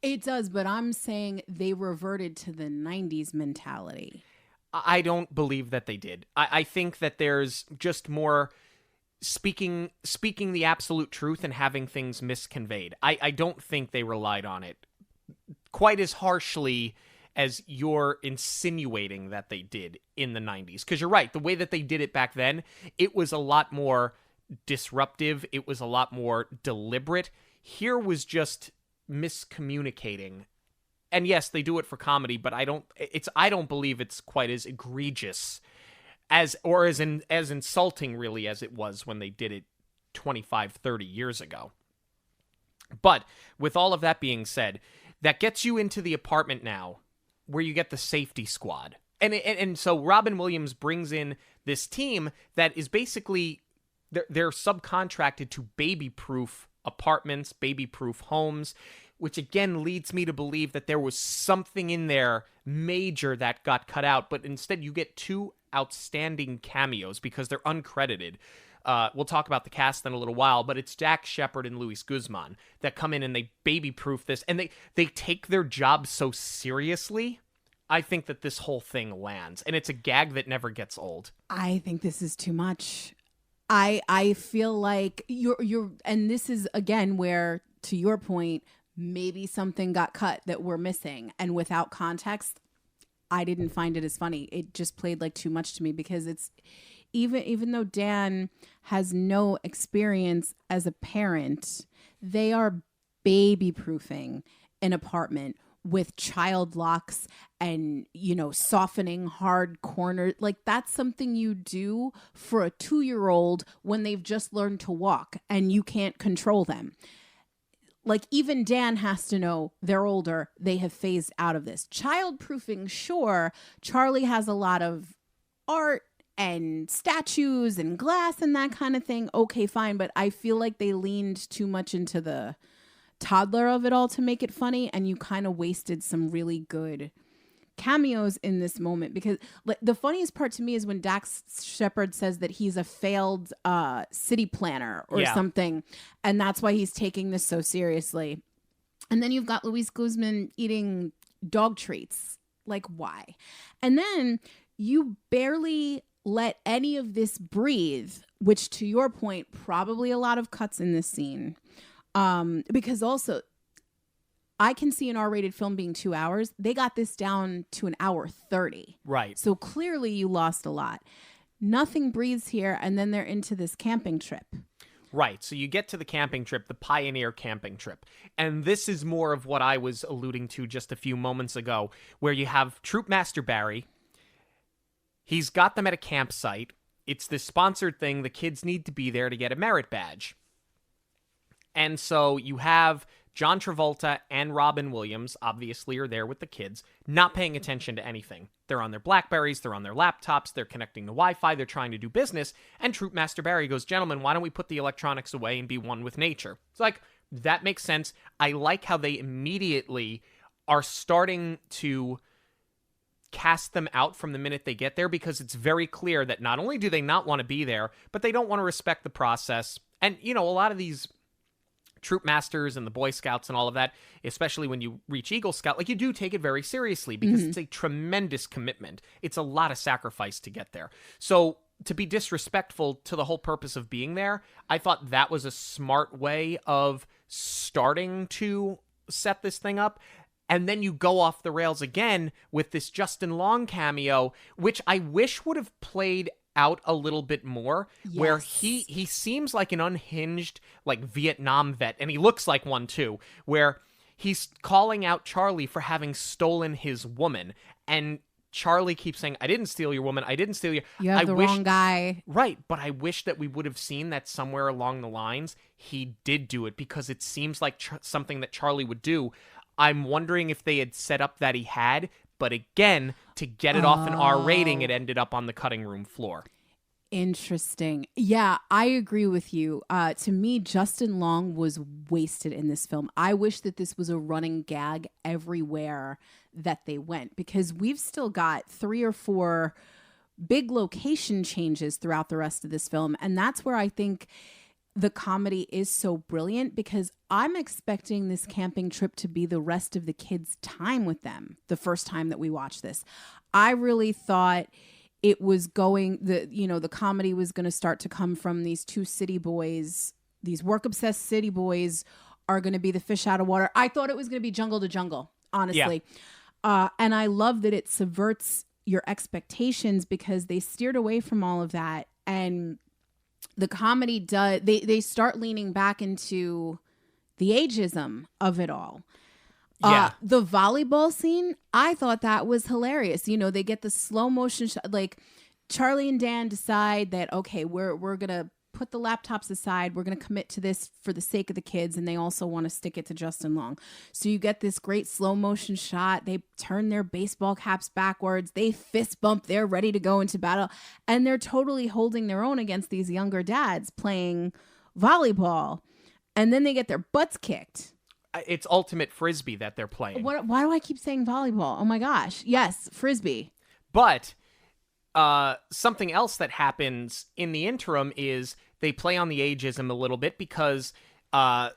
It does, but I'm saying they reverted to the 90s mentality. I don't believe that they did. I think that there's just more speaking the absolute truth and having things misconveyed. I don't think they relied on it quite as harshly as you're insinuating that they did in the 90s. Because you're right, the way that they did it back then, it was a lot more disruptive. It was a lot more deliberate. Here was just miscommunicating. And yes, they do it for comedy, but I don't believe it's quite as egregious as insulting really as it was when they did it 25, 30 years ago. But with all of that being said, that gets you into the apartment now where you get the safety squad. And so Robin Williams brings in this team that is basically, they're subcontracted to baby-proof apartments, baby-proof homes, which again leads me to believe that there was something in there major that got cut out, but instead you get two outstanding cameos because they're uncredited. We'll talk about the cast in a little while, but it's Jack Shephard and Luis Guzman that come in and they baby-proof this, and they take their job so seriously. I think that this whole thing lands, and it's a gag that never gets old. I think this is too much. I feel like you're, and this is again where, to your point, maybe something got cut that we're missing, and without context, I didn't find it as funny. It just played like too much to me because it's even though Dan has no experience as a parent, they are baby proofing an apartment with child locks and, softening hard corners. Like, that's something you do for a 2-year-old when they've just learned to walk and you can't control them. Like, even Dan has to know they're older. They have phased out of this. Child-proofing, sure. Charlie has a lot of art and statues and glass and that kind of thing. Okay, fine. But I feel like they leaned too much into the toddler of it all to make it funny. And you kind of wasted some really good cameos in this moment, because the funniest part to me is when Dax Shepard says that he's a failed city planner or something, and that's why he's taking this so seriously. And then you've got Luis Guzman eating dog treats. Like, why? And then you barely let any of this breathe, which, to your point, probably a lot of cuts in this scene, because also I can see an R-rated film being 2 hours. They got this down to 1:30. Right. So clearly you lost a lot. Nothing breathes here, and then they're into this camping trip. Right. So you get to the camping trip, the Pioneer camping trip. And this is more of what I was alluding to just a few moments ago, where you have Troop Master Barry. He's got them at a campsite. It's this sponsored thing. The kids need to be there to get a merit badge. And so you have John Travolta and Robin Williams, obviously, are there with the kids, not paying attention to anything. They're on their Blackberries, they're on their laptops, they're connecting to Wi-Fi, they're trying to do business, and Troop Master Barry goes, "Gentlemen, why don't we put the electronics away and be one with nature?" It's like, that makes sense. I like how they immediately are starting to cast them out from the minute they get there, because it's very clear that not only do they not want to be there, but they don't want to respect the process. And, a lot of these Troop Masters and the Boy Scouts and all of that, especially when you reach Eagle Scout, like, you do take it very seriously because it's a tremendous commitment. It's a lot of sacrifice to get there. So to be disrespectful to the whole purpose of being there, I thought that was a smart way of starting to set this thing up. And then you go off the rails again with this Justin Long cameo, which I wish would have played out a little bit more, where he seems like an unhinged, like, Vietnam vet, and he looks like one too, where he's calling out Charlie for having stolen his woman, and Charlie keeps saying, "I didn't steal your woman, I didn't steal your..." You have the wrong guy. Right, but I wish that we would have seen that somewhere along the lines he did do it, because it seems like something that Charlie would do. I'm wondering if they had set up that he had, but again, to get it off an R rating, it ended up on the cutting room floor. Interesting. Yeah, I agree with you. To me, Justin Long was wasted in this film. I wish that this was a running gag everywhere that they went, because we've still got 3 or 4 big location changes throughout the rest of this film. And that's where I think the comedy is so brilliant, because I'm expecting this camping trip to be the rest of the kids' time with them the first time that we watched this. I really thought it was the comedy was going to start to come from these two city boys. These work-obsessed city boys are going to be the fish out of water. I thought it was going to be jungle to jungle, honestly. Yeah. And I love that it subverts your expectations, because they steered away from all of that. And the comedy they start leaning back into the ageism of it all. Yeah. The volleyball scene, I thought that was hilarious. They get the slow motion like Charlie and Dan decide that, okay, we're going to put the laptops aside. We're going to commit to this for the sake of the kids. And they also want to stick it to Justin Long. So you get this great slow motion shot. They turn their baseball caps backwards. They fist bump. They're ready to go into battle. And they're totally holding their own against these younger dads playing volleyball. And then they get their butts kicked. It's ultimate frisbee that they're playing. Why do I keep saying volleyball? Oh my gosh. Yes, frisbee. But something else that happens in the interim is they play on the ageism a little bit, because Troopmaster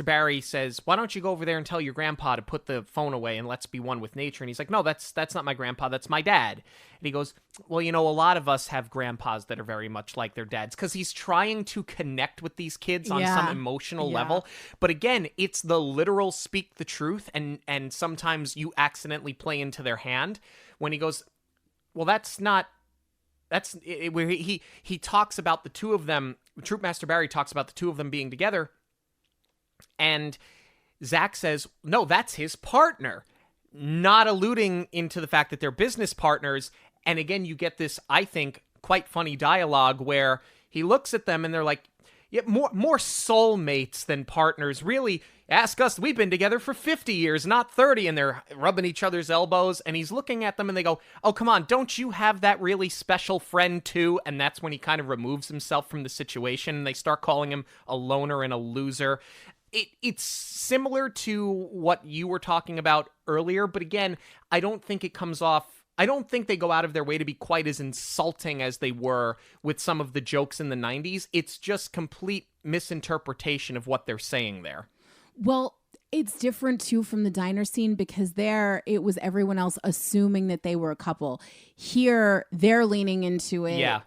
Barry says, why don't you go over there and tell your grandpa to put the phone away and let's be one with nature? And he's like, no, that's not my grandpa, that's my dad. And he goes, well, a lot of us have grandpas that are very much like their dads, because he's trying to connect with these kids on some emotional level. But again, it's the literal speak the truth, and sometimes you accidentally play into their hand when he goes, well, where he talks about the two of them. Troopmaster Barry talks about the two of them being together, and Zach says, no, that's his partner, not alluding into the fact that they're business partners. And again, you get this, I think, quite funny dialogue where he looks at them and they're like, yeah, more soulmates than partners. Really, ask us, we've been together for 50 years, not 30. And they're rubbing each other's elbows. And he's looking at them and they go, oh, come on, don't you have that really special friend too? And that's when he kind of removes himself from the situation. And they start calling him a loner and a loser. It's similar to what you were talking about earlier. But again, I don't think it comes off. I don't think they go out of their way to be quite as insulting as they were with some of the jokes in the 90s. It's just complete misinterpretation of what they're saying there. Well, it's different too from the diner scene, because there it was everyone else assuming that they were a couple. Here, they're leaning into it. Yeah.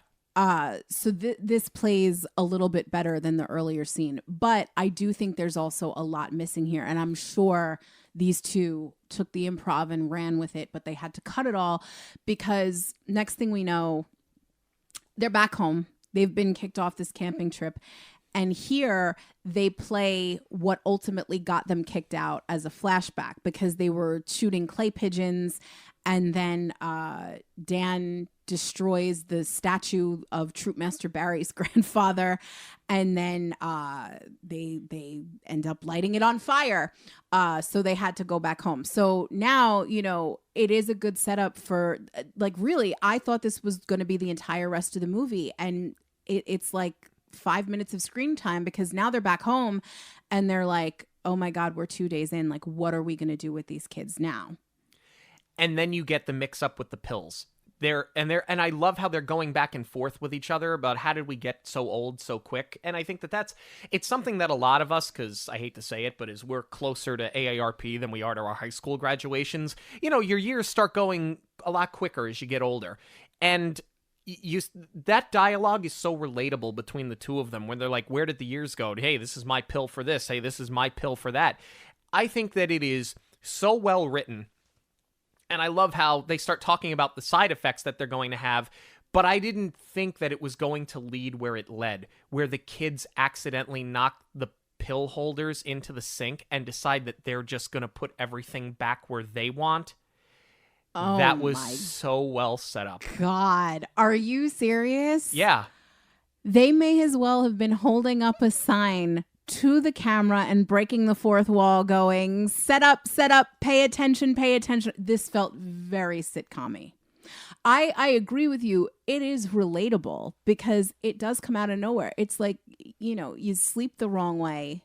So this plays a little bit better than the earlier scene. But I do think there's also a lot missing here. And I'm sure these two took the improv and ran with it, but they had to cut it all, because next thing we know, they're back home. They've been kicked off this camping trip. And here they play what ultimately got them kicked out as a flashback, because they were shooting clay pigeons. And then Dan destroys the statue of Troopmaster Barry's grandfather. And then they end up lighting it on fire. So they had to go back home. So now, it is a good setup for, really, I thought this was going to be the entire rest of the movie. And it's like 5 minutes of screen time, because now they're back home and they're like, oh my God, we're 2 days in. Like, what are we going to do with these kids now? And then you get the mix up with the pills. And I love how they're going back and forth with each other about how did we get so old so quick. And I think it's something that a lot of us, because I hate to say it, but as we're closer to AARP than we are to our high school graduations, your years start going a lot quicker as you get older. And that dialogue is so relatable between the two of them when they're like, where did the years go? Hey, this is my pill for this. Hey, this is my pill for that. I think that it is so well written. And I love how they start talking about the side effects that they're going to have. But I didn't think that it was going to lead where it led, where the kids accidentally knock the pill holders into the sink and decide that they're just going to put everything back where they want. Oh, that was so well set up. God, are you serious? Yeah. They may as well have been holding up a sign to the camera and breaking the fourth wall going, set up, pay attention. This felt very sitcom-y. I agree with you. It is relatable because it does come out of nowhere. It's like, you sleep the wrong way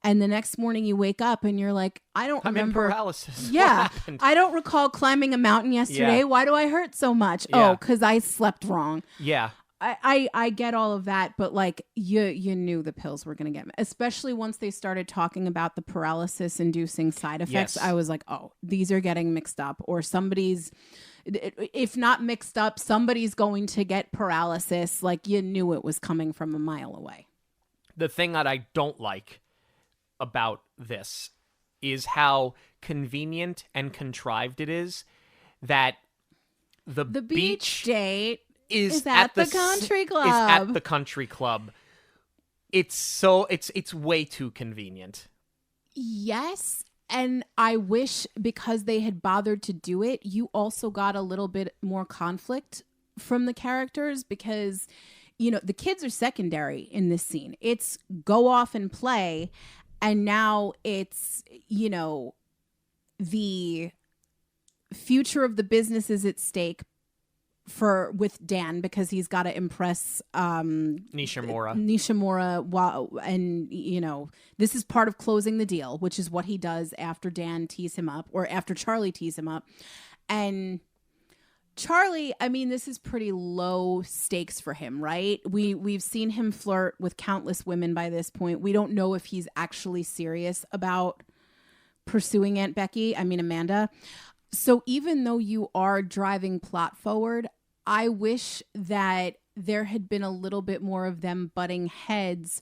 And the next morning you wake up and you're like, I don't remember. I'm in paralysis. Yeah. What happened? I don't recall climbing a mountain yesterday. Yeah. Why do I hurt so much? Yeah. Oh, because I slept wrong. Yeah. I get all of that, but like you knew the pills were going to get me, especially once they started talking about the paralysis inducing side effects. Yes. I was like, oh, these are getting mixed up, or somebody's, if not mixed up, somebody's going to get paralysis. Like you knew it was coming from a mile away. The thing that I don't like about this is how convenient and contrived it is that the beach date is at the country club. Is at the country club. It's way too convenient. Yes, and I wish because they had bothered to do it, you also got a little bit more conflict from the characters because, you know, the kids are secondary in this scene. It's go off and play, and now it's, you know, the future of the business is at stake with Dan because he's got to impress Nishimura while, and you know, this is part of closing the deal, which is what he does after Dan tees him up, or after Charlie tees him up. And Charlie, I mean, this is pretty low stakes for him, right? We've seen him flirt with countless women by this point. We don't know if he's actually serious about pursuing Aunt Becky, Amanda. So even though you are driving plot forward, I wish that there had been a little bit more of them butting heads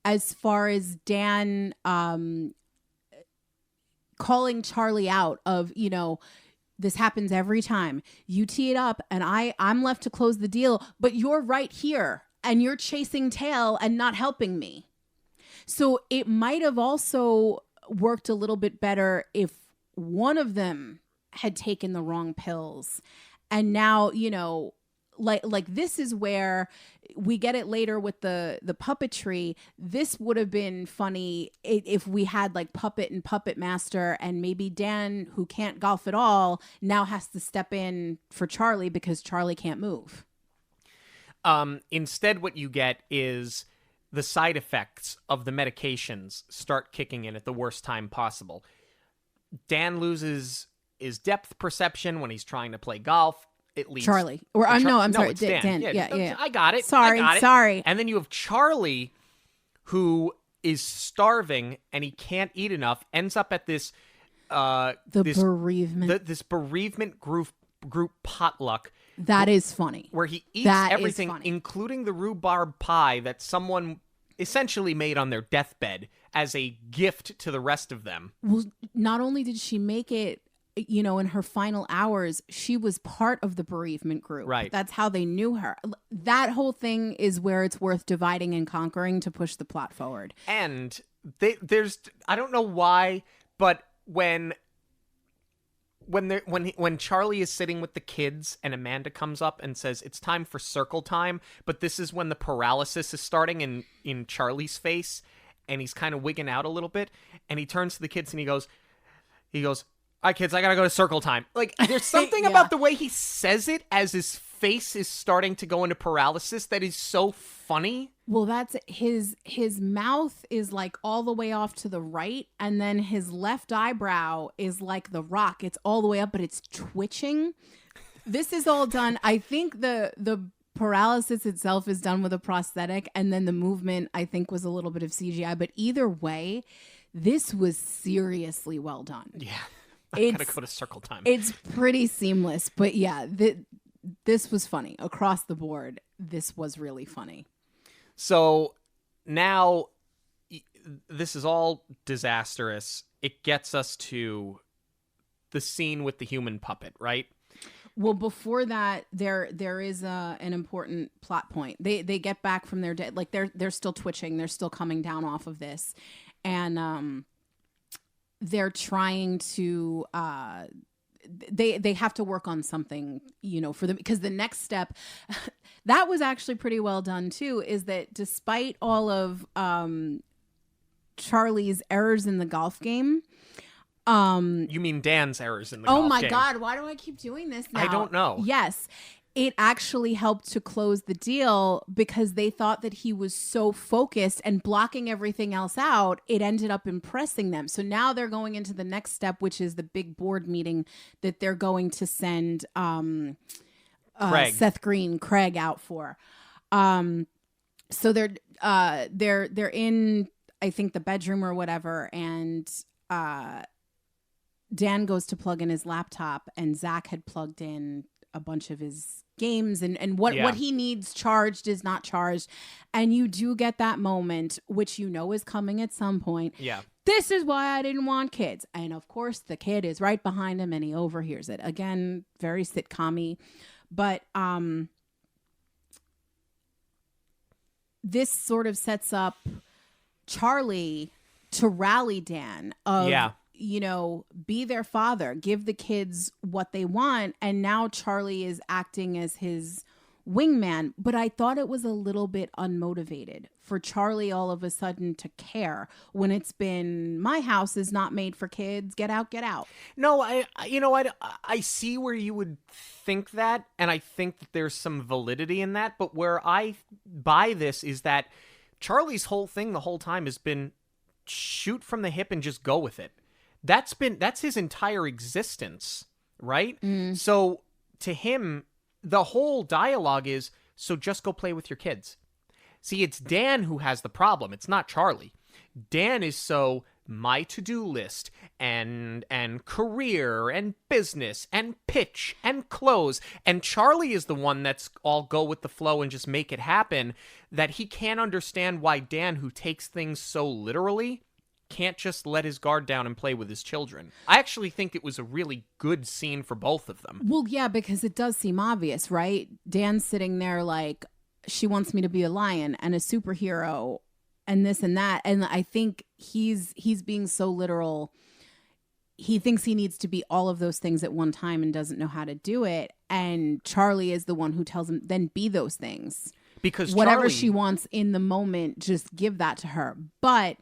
as far as Dan calling Charlie out of, you know, this happens every time. You tee it up and I'm left to close the deal, but you're right here and you're chasing tail and not helping me. So it might have also worked a little bit better if one of them had taken the wrong pills. And now, you know, like this is where we get it later with the puppetry. This would have been funny if we had like Puppet and Puppet Master, and maybe Dan, who can't golf at all, now has to step in for Charlie because Charlie can't move. Instead, what you get is the side effects of the medications start kicking in at the worst time possible. Dan loses his depth perception when he's trying to play golf. It leads Charlie, or I'm sorry, it's Dan. Dan. Yeah. I got it. Sorry. And then you have Charlie, who is starving and he can't eat enough. Ends up at this bereavement group potluck. That is funny. Where he eats everything, including the rhubarb pie that someone essentially made on their deathbed as a gift to the rest of them. Well, not only did she make it, you know, in her final hours, she was part of the bereavement group. Right. That's how they knew her. That whole thing is where it's worth dividing and conquering to push the plot forward. And there's, I don't know why, but when Charlie is sitting with the kids and Amanda comes up and says it's time for circle time, but this is when the paralysis is starting in Charlie's face, and he's kind of wigging out a little bit, and he turns to the kids and he goes, "All right, kids, I gotta go to circle time." Like, there's something about the way he says it as his face is starting to go into paralysis that is so funny. Well, that's his mouth is like all the way off to the right, and then his left eyebrow is like the Rock. It's all the way up, but it's twitching. This is all done. I think the paralysis itself is done with a prosthetic, and then the movement, I think, was a little bit of CGI. But either way, this was seriously well done. Yeah. I gotta go to circle time. It's pretty seamless, but yeah, this was funny. Across the board, this was really funny. So now this is all disastrous. It gets us to the scene with the human puppet, right? Well, before that, there is an important plot point. They get back from their like they're still twitching. They're still coming down off of this, and they're trying to they have to work on something, you know, for them, because the next step that was actually pretty well done too, is that despite all of Charlie's errors in the golf game, you mean Dan's errors in the golf game? Oh my God, why do I keep doing this now? I don't know. Yes. it actually helped to close the deal because they thought that he was so focused and blocking everything else out. It ended up impressing them. So now they're going into the next step, which is the big board meeting that they're going to send Craig out for. So they're in, I think, the bedroom or whatever, and Dan goes to plug in his laptop, and Zach had plugged in a bunch of his games and what he needs charged is not charged. And you do get that moment, which you know is coming at some point. Yeah. This is why I didn't want kids. And of course, the kid is right behind him and he overhears it. Again, very sitcom-y. But this sort of sets up Charlie to rally Dan of, you know, be their father, give the kids what they want. And now Charlie is acting as his wingman. But I thought it was a little bit unmotivated for Charlie all of a sudden to care when it's been, my house is not made for kids. Get out, get out. No, I see where you would think that. And I think that there's some validity in that. But where I buy this is that Charlie's whole thing the whole time has been shoot from the hip and just go with it. That's his entire existence, right? So to him, the whole dialogue is, so just go play with your kids. See, it's Dan who has the problem. It's not Charlie. Dan is so my to-do list and career and business and pitch and close. And Charlie is the one that's all go with the flow and just make it happen, that he can't understand why Dan, who takes things so literally, can't just let his guard down and play with his children. I actually think it was a really good scene for both of them. Well, yeah, because it does seem obvious, right? Dan's sitting there like, she wants me to be a lion and a superhero and this and that. And I think he's being so literal. He thinks he needs to be all of those things at one time and doesn't know how to do it. And Charlie is the one who tells him, then be those things. Because whatever she wants in the moment, just give that to her. But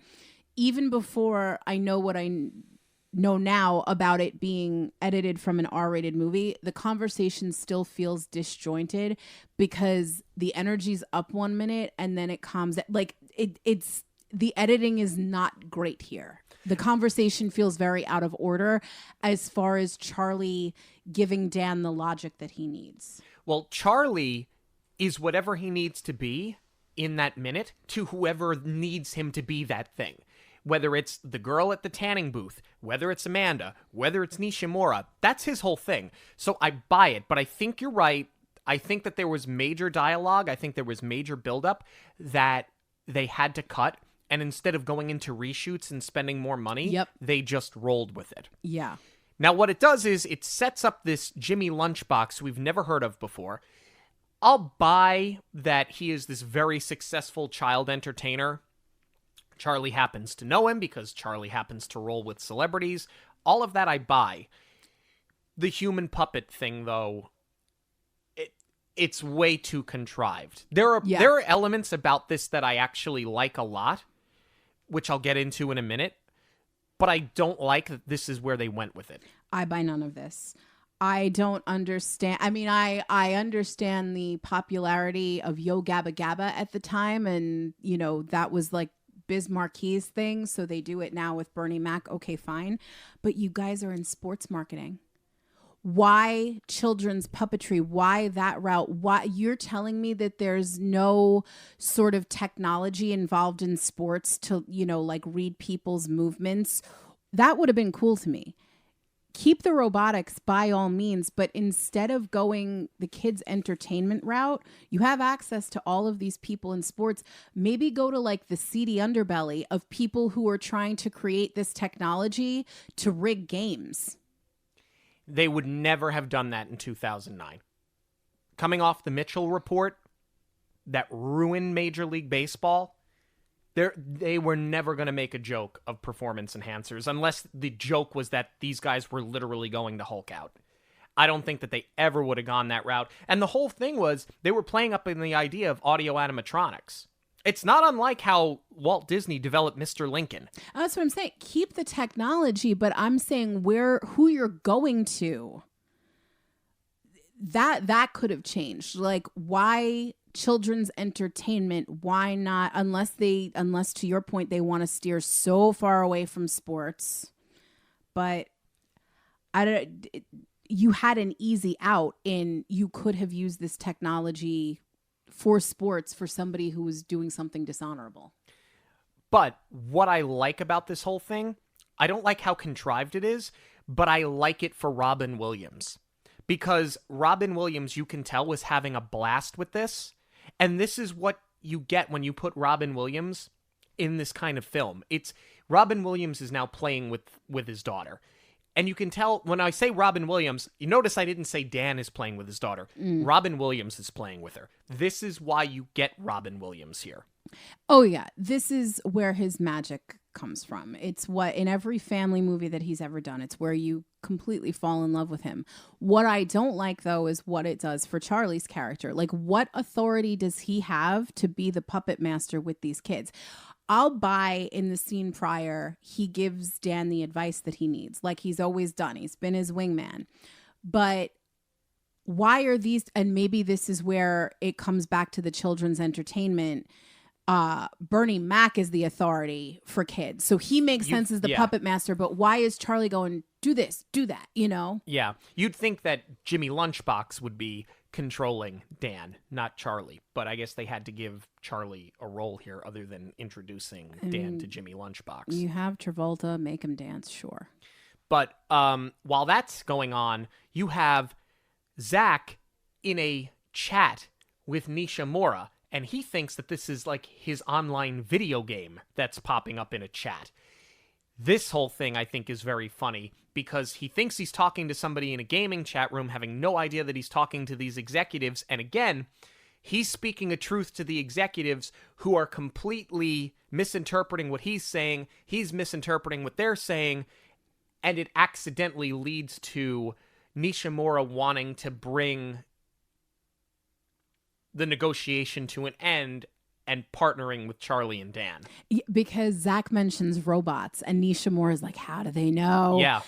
even before I know what I know now about it being edited from an R-rated movie, the conversation still feels disjointed because the energy's up 1 minute and then it calms. Like it's the editing is not great here. The conversation feels very out of order as far as Charlie giving Dan the logic that he needs. Well, Charlie is whatever he needs to be in that minute to whoever needs him to be that thing. Whether it's the girl at the tanning booth, whether it's Amanda, whether it's Nishimura, that's his whole thing. So I buy it, but I think you're right. I think that there was major dialogue. I think there was major buildup that they had to cut. And instead of going into reshoots and spending more money, they just rolled with it. Yeah. Now, what it does is it sets up this Jimmy Lunchbox we've never heard of before. I'll buy that he is this very successful child entertainer. Charlie happens to know him because Charlie happens to roll with celebrities. All of that I buy. The human puppet thing, though, it's way too contrived. There are elements about this that I actually like a lot, which I'll get into in a minute, but I don't like that this is where they went with it. I buy none of this. I don't understand. I mean, I understand the popularity of Yo Gabba Gabba at the time, and, you know, that was like Biz Marquis' thing, so they do it now with Bernie Mac. Okay, fine. But you guys are in sports marketing. Why children's puppetry? Why that route? Why you're telling me that there's no sort of technology involved in sports to, you know, like read people's movements? That would have been cool to me. Keep the robotics by all means, but instead of going the kids' entertainment route, you have access to all of these people in sports. Maybe go to like the seedy underbelly of people who are trying to create this technology to rig games. They would never have done that in 2009. Coming off the Mitchell report that ruined Major League Baseball, they were never going to make a joke of performance enhancers unless the joke was that these guys were literally going to Hulk out. I don't think that they ever would have gone that route. And the whole thing was they were playing up in the idea of audio animatronics. It's not unlike how Walt Disney developed Mr. Lincoln. That's what I'm saying. Keep the technology, but I'm saying who you're going to. that could have changed. Like, why children's entertainment? Why not? Unless to your point, they want to steer so far away from sports. But you had an easy out in you could have used this technology for sports for somebody who was doing something dishonorable. But what I like about this whole thing, I don't like how contrived it is, but I like it for Robin Williams. Because Robin Williams, you can tell, was having a blast with this. And this is what you get when you put Robin Williams in this kind of film. It's Robin Williams is now playing with his daughter. And you can tell, when I say Robin Williams, you notice I didn't say Dan is playing with his daughter. Robin Williams is playing with her. This is why you get Robin Williams here. Oh, yeah. This is where his magic comes from. It's what, in every family movie that he's ever done, it's where you completely fall in love with him. What I don't like, though, is what it does for Charlie's character. Like, what authority does he have to be the puppet master with these kids? I'll buy in the scene prior, he gives Dan the advice that he needs, like he's always done. He's been his wingman. But why are these, and maybe this is where it comes back to the children's entertainment, Bernie Mac is the authority for kids. So he makes sense as the puppet master, but why is Charlie going, do this, do that, you know? Yeah. You'd think that Jimmy Lunchbox would be controlling Dan, not Charlie. But I guess they had to give Charlie a role here other than introducing Dan to Jimmy Lunchbox. You have Travolta, make him dance, sure. But while that's going on, you have Zach in a chat with Nishimura, and he thinks that this is like his online video game that's popping up in a chat. This whole thing, I think, is very funny because he thinks he's talking to somebody in a gaming chat room, having no idea that he's talking to these executives. And again, he's speaking a truth to the executives who are completely misinterpreting what he's saying. He's misinterpreting what they're saying. And it accidentally leads to Nishimura wanting to bring the negotiation to an end and partnering with Charlie and Dan. Yeah, because Zach mentions robots and Nishimura is like, how do they know? Yeah.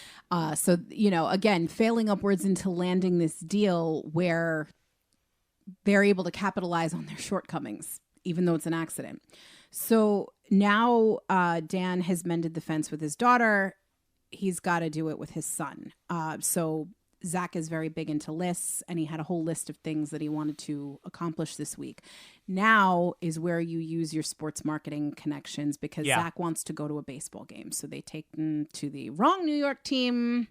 So, you know, again, failing upwards into landing this deal where they're able to capitalize on their shortcomings, even though it's an accident. So now Dan has mended the fence with his daughter. He's got to do it with his son. So Zach is very big into lists, and he had a whole list of things that he wanted to accomplish this week. Now is where you use your sports marketing connections because Zach wants to go to a baseball game. So they take him to the wrong New York team,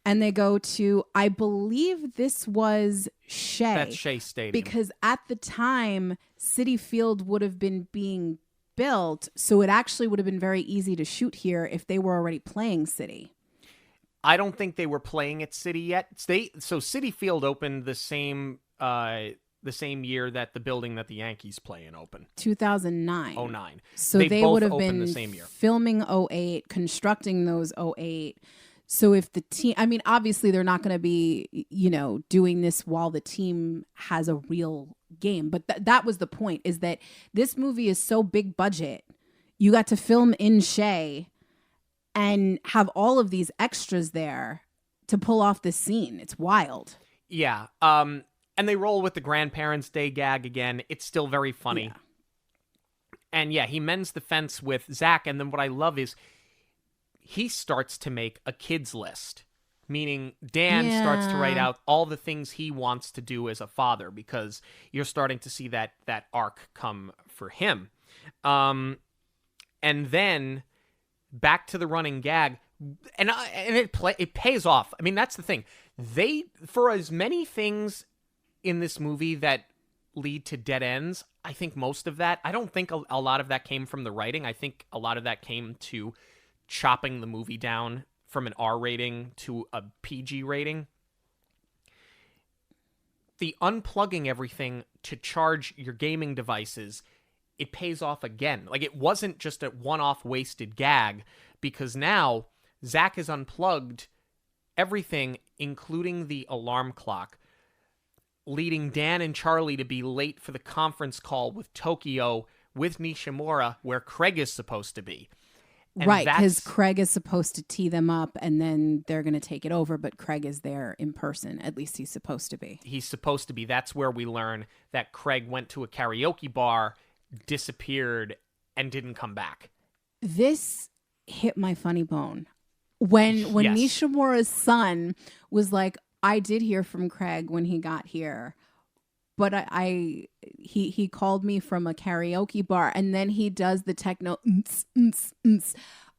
and they go to, I believe this was Shea. That's Shea Stadium. Because at the time, Citi Field would have been being built, so it actually would have been very easy to shoot here if they were already playing Citi. I don't think they were playing at Citi yet. So Citi Field opened the same year that the building that the Yankees play in opened. 2009. 09. So they would have been the same year. Filming 08, constructing those 08. So if the team, I mean, obviously they're not going to be, you know, doing this while the team has a real game. But that was the point, is that this movie is so big budget. You got to film in Shea and have all of these extras there to pull off this scene. It's wild. Yeah. And they roll with the Grandparents' Day gag again. It's still very funny. Yeah. And yeah, he mends the fence with Zach. And then what I love is he starts to make a kid's list, meaning Dan starts to write out all the things he wants to do as a father, because you're starting to see that arc come for him. And then back to the running gag, and it pays off. I mean, that's the thing. They, for as many things in this movie that lead to dead ends, I think most of that, I don't think a lot of that came from the writing. I think a lot of that came to chopping the movie down from an R rating to a PG rating. The unplugging everything to charge your gaming devices, it pays off again. Like, it wasn't just a one-off wasted gag, because now Zach has unplugged everything, including the alarm clock, leading Dan and Charlie to be late for the conference call with Tokyo with Nishimura, where Craig is supposed to be. And right, because Craig is supposed to tee them up and then they're going to take it over, but Craig is there in person. At least he's supposed to be. He's supposed to be. That's where we learn that Craig went to a karaoke bar, disappeared, and didn't come back. This hit my funny bone. When Yes. Nishimura's son was like, I did hear from Craig when he got here, but he called me from a karaoke bar, and then he does the techno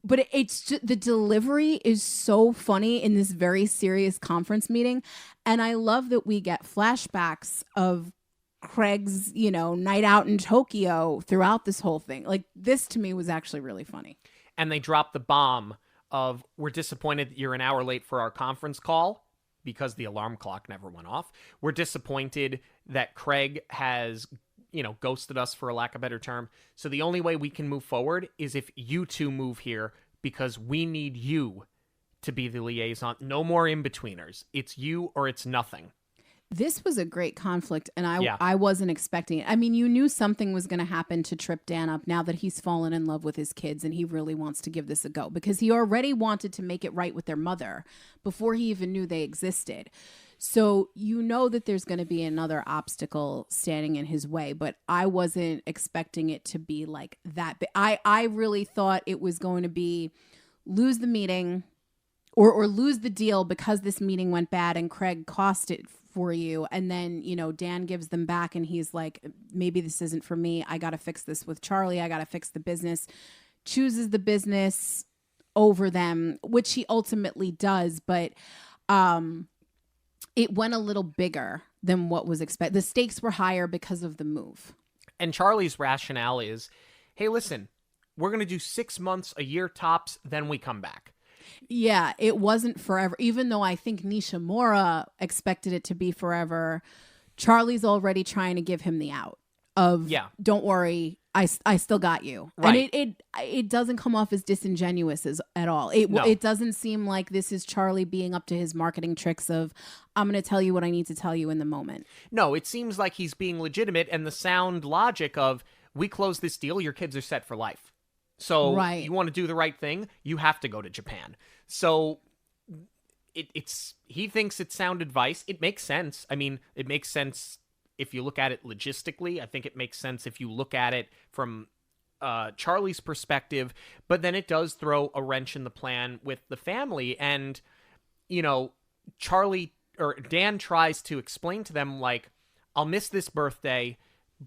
but it's just, the delivery is so funny in this very serious conference meeting, and I love that we get flashbacks of Craig's, night out in Tokyo throughout this whole thing. Like, this to me was actually really funny. And they drop the bomb of, we're disappointed that you're an hour late for our conference call because the alarm clock never went off. We're disappointed that Craig has, ghosted us, for a lack of a better term. So the only way we can move forward is if you two move here, because we need you to be the liaison. No more in-betweeners. It's you or it's nothing. This was a great conflict, and I wasn't expecting it. I mean, you knew something was going to happen to trip Dan up now that he's fallen in love with his kids, and he really wants to give this a go, because he already wanted to make it right with their mother before he even knew they existed. So you know that there's going to be another obstacle standing in his way, but I wasn't expecting it to be like that. I really thought it was going to be lose the meeting or lose the deal because this meeting went bad and Craig cost it for you. And then, Dan gives them back and he's like, maybe this isn't for me. I got to fix this with Charlie. I got to fix the business. Chooses the business over them, which he ultimately does. But it went a little bigger than what was expected. The stakes were higher because of the move. And Charlie's rationale is, hey, listen, we're going to do 6 months, a year tops, then we come back. Yeah, it wasn't forever. Even though I think Nishimura expected it to be forever, Charlie's already trying to give him the out of, don't worry, I still got you. Right. And it doesn't come off as disingenuous at all. It doesn't seem like this is Charlie being up to his marketing tricks of, I'm going to tell you what I need to tell you in the moment. No, it seems like he's being legitimate, and the sound logic of, we close this deal, your kids are set for life. So You want to do the right thing, you have to go to Japan. So he thinks it's sound advice. It makes sense. I mean, it makes sense if you look at it logistically. I think it makes sense if you look at it from Charlie's perspective. But then it does throw a wrench in the plan with the family. And, Charlie or Dan tries to explain to them, like, I'll miss this birthday,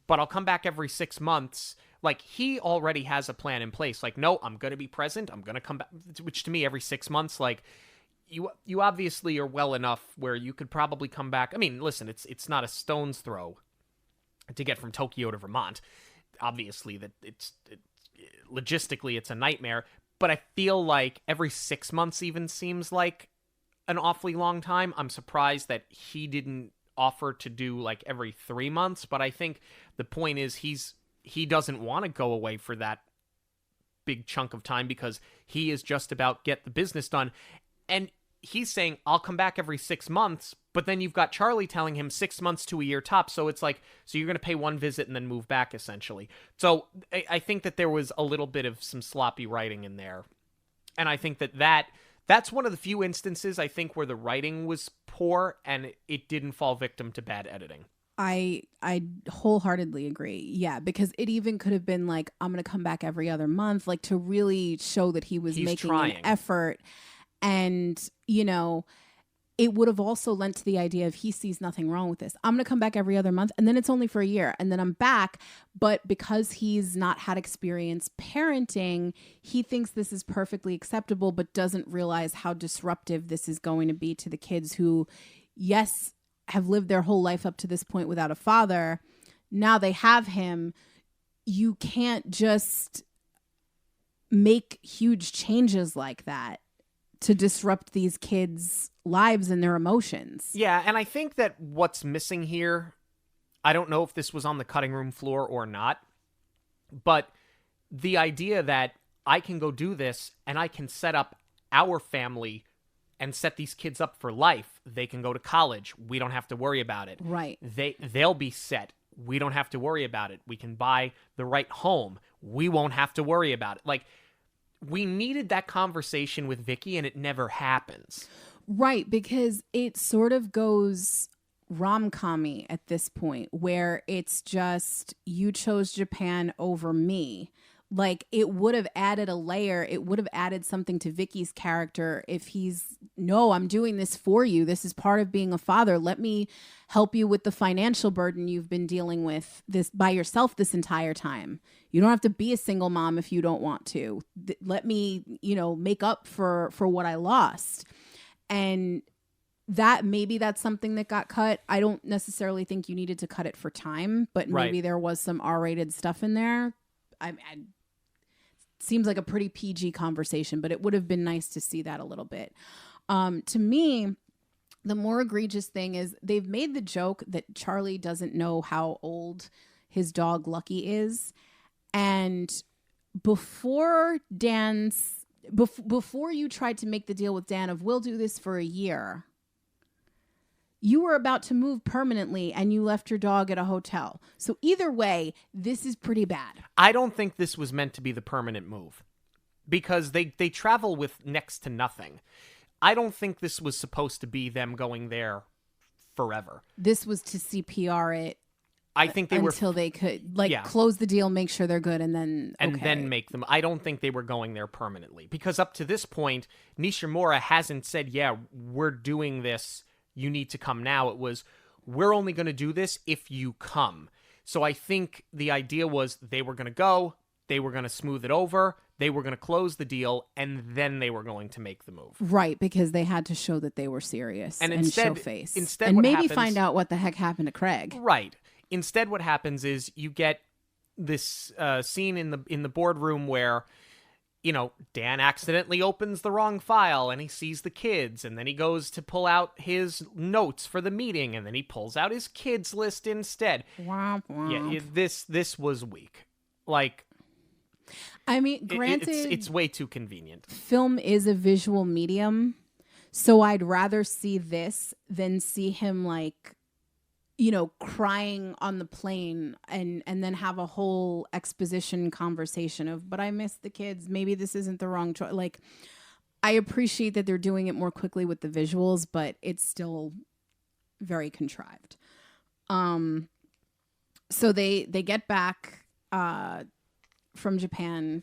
but I'll come back every 6 months. Like, he already has a plan in place. Like, no, I'm going to be present. I'm going to come back, which to me, every 6 months, like, you obviously are well enough where you could probably come back. I mean, listen, it's not a stone's throw to get from Tokyo to Vermont. Obviously, logistically, it's a nightmare. But I feel like every 6 months even seems like an awfully long time. I'm surprised that he didn't offer to do, like, every 3 months. But I think the point is he doesn't want to go away for that big chunk of time because he is just about get the business done. And he's saying, I'll come back every 6 months, but then you've got Charlie telling him 6 months to a year top. So it's like, so you're going to pay one visit and then move back, essentially. So I think that there was a little bit of some sloppy writing in there. And I think that's one of the few instances, I think, where the writing was poor and it didn't fall victim to bad editing. I wholeheartedly agree. Yeah, because it even could have been like, I'm going to come back every other month, like to really show that he's making trying. An effort. And, it would have also lent to the idea of he sees nothing wrong with this. I'm going to come back every other month and then it's only for a year and then I'm back. But because he's not had experience parenting, he thinks this is perfectly acceptable, but doesn't realize how disruptive this is going to be to the kids who, yes, have lived their whole life up to this point without a father. Now they have him. You can't just make huge changes like that to disrupt these kids' lives and their emotions. Yeah, and I think that what's missing here, I don't know if this was on the cutting room floor or not, but the idea that I can go do this and I can set up our family and set these kids up for life. They can go to college. We don't have to worry about it. Right. They'll be set. We don't have to worry about it. We can buy the right home. We won't have to worry about it. Like, we needed that conversation with Vicky, and it never happens. Right, because it sort of goes rom-com-y at this point, where it's just, you chose Japan over me. Like, it would have added a layer. It would have added something to Vicky's character if he's, no, I'm doing this for you. This is part of being a father. Let me help you with the financial burden you've been dealing with this by yourself this entire time. You don't have to be a single mom if you don't want to. Let me, make up for what I lost. And that, maybe that's something that got cut. I don't necessarily think you needed to cut it for time, but maybe there was some R-rated stuff in there. Seems like a pretty PG conversation, but it would have been nice to see that a little bit. To me, the more egregious thing is they've made the joke that Charlie doesn't know how old his dog Lucky is. And before you tried to make the deal with Dan of, we'll do this for a year, you were about to move permanently and you left your dog at a hotel. So either way, this is pretty bad. I don't think this was meant to be the permanent move, because they travel with next to nothing. I don't think this was supposed to be them going there forever. This was to CPR it. I think they until they could close the deal, make sure they're good, and then make them. I don't think they were going there permanently, because up to this point, Nishimura hasn't said, "Yeah, we're doing this. You need to come now." It was, we're only going to do this if you come. So I think the idea was they were going to go, they were going to smooth it over, they were going to close the deal, and then they were going to make the move. Right, because they had to show that they were serious and show face. Instead, and what maybe happens, find out what the heck happened to Craig. Right. Instead, what happens is you get this scene in the boardroom where, Dan accidentally opens the wrong file and he sees the kids, and then he goes to pull out his notes for the meeting, and then he pulls out his kids list instead. Womp, womp. Yeah, this was weak. Like, I mean, granted, it's way too convenient. Film is a visual medium, so I'd rather see this than see him crying on the plane and then have a whole exposition conversation of, but I miss the kids. Maybe this isn't the wrong choice. Like, I appreciate that they're doing it more quickly with the visuals, but it's still very contrived. So they get back from Japan.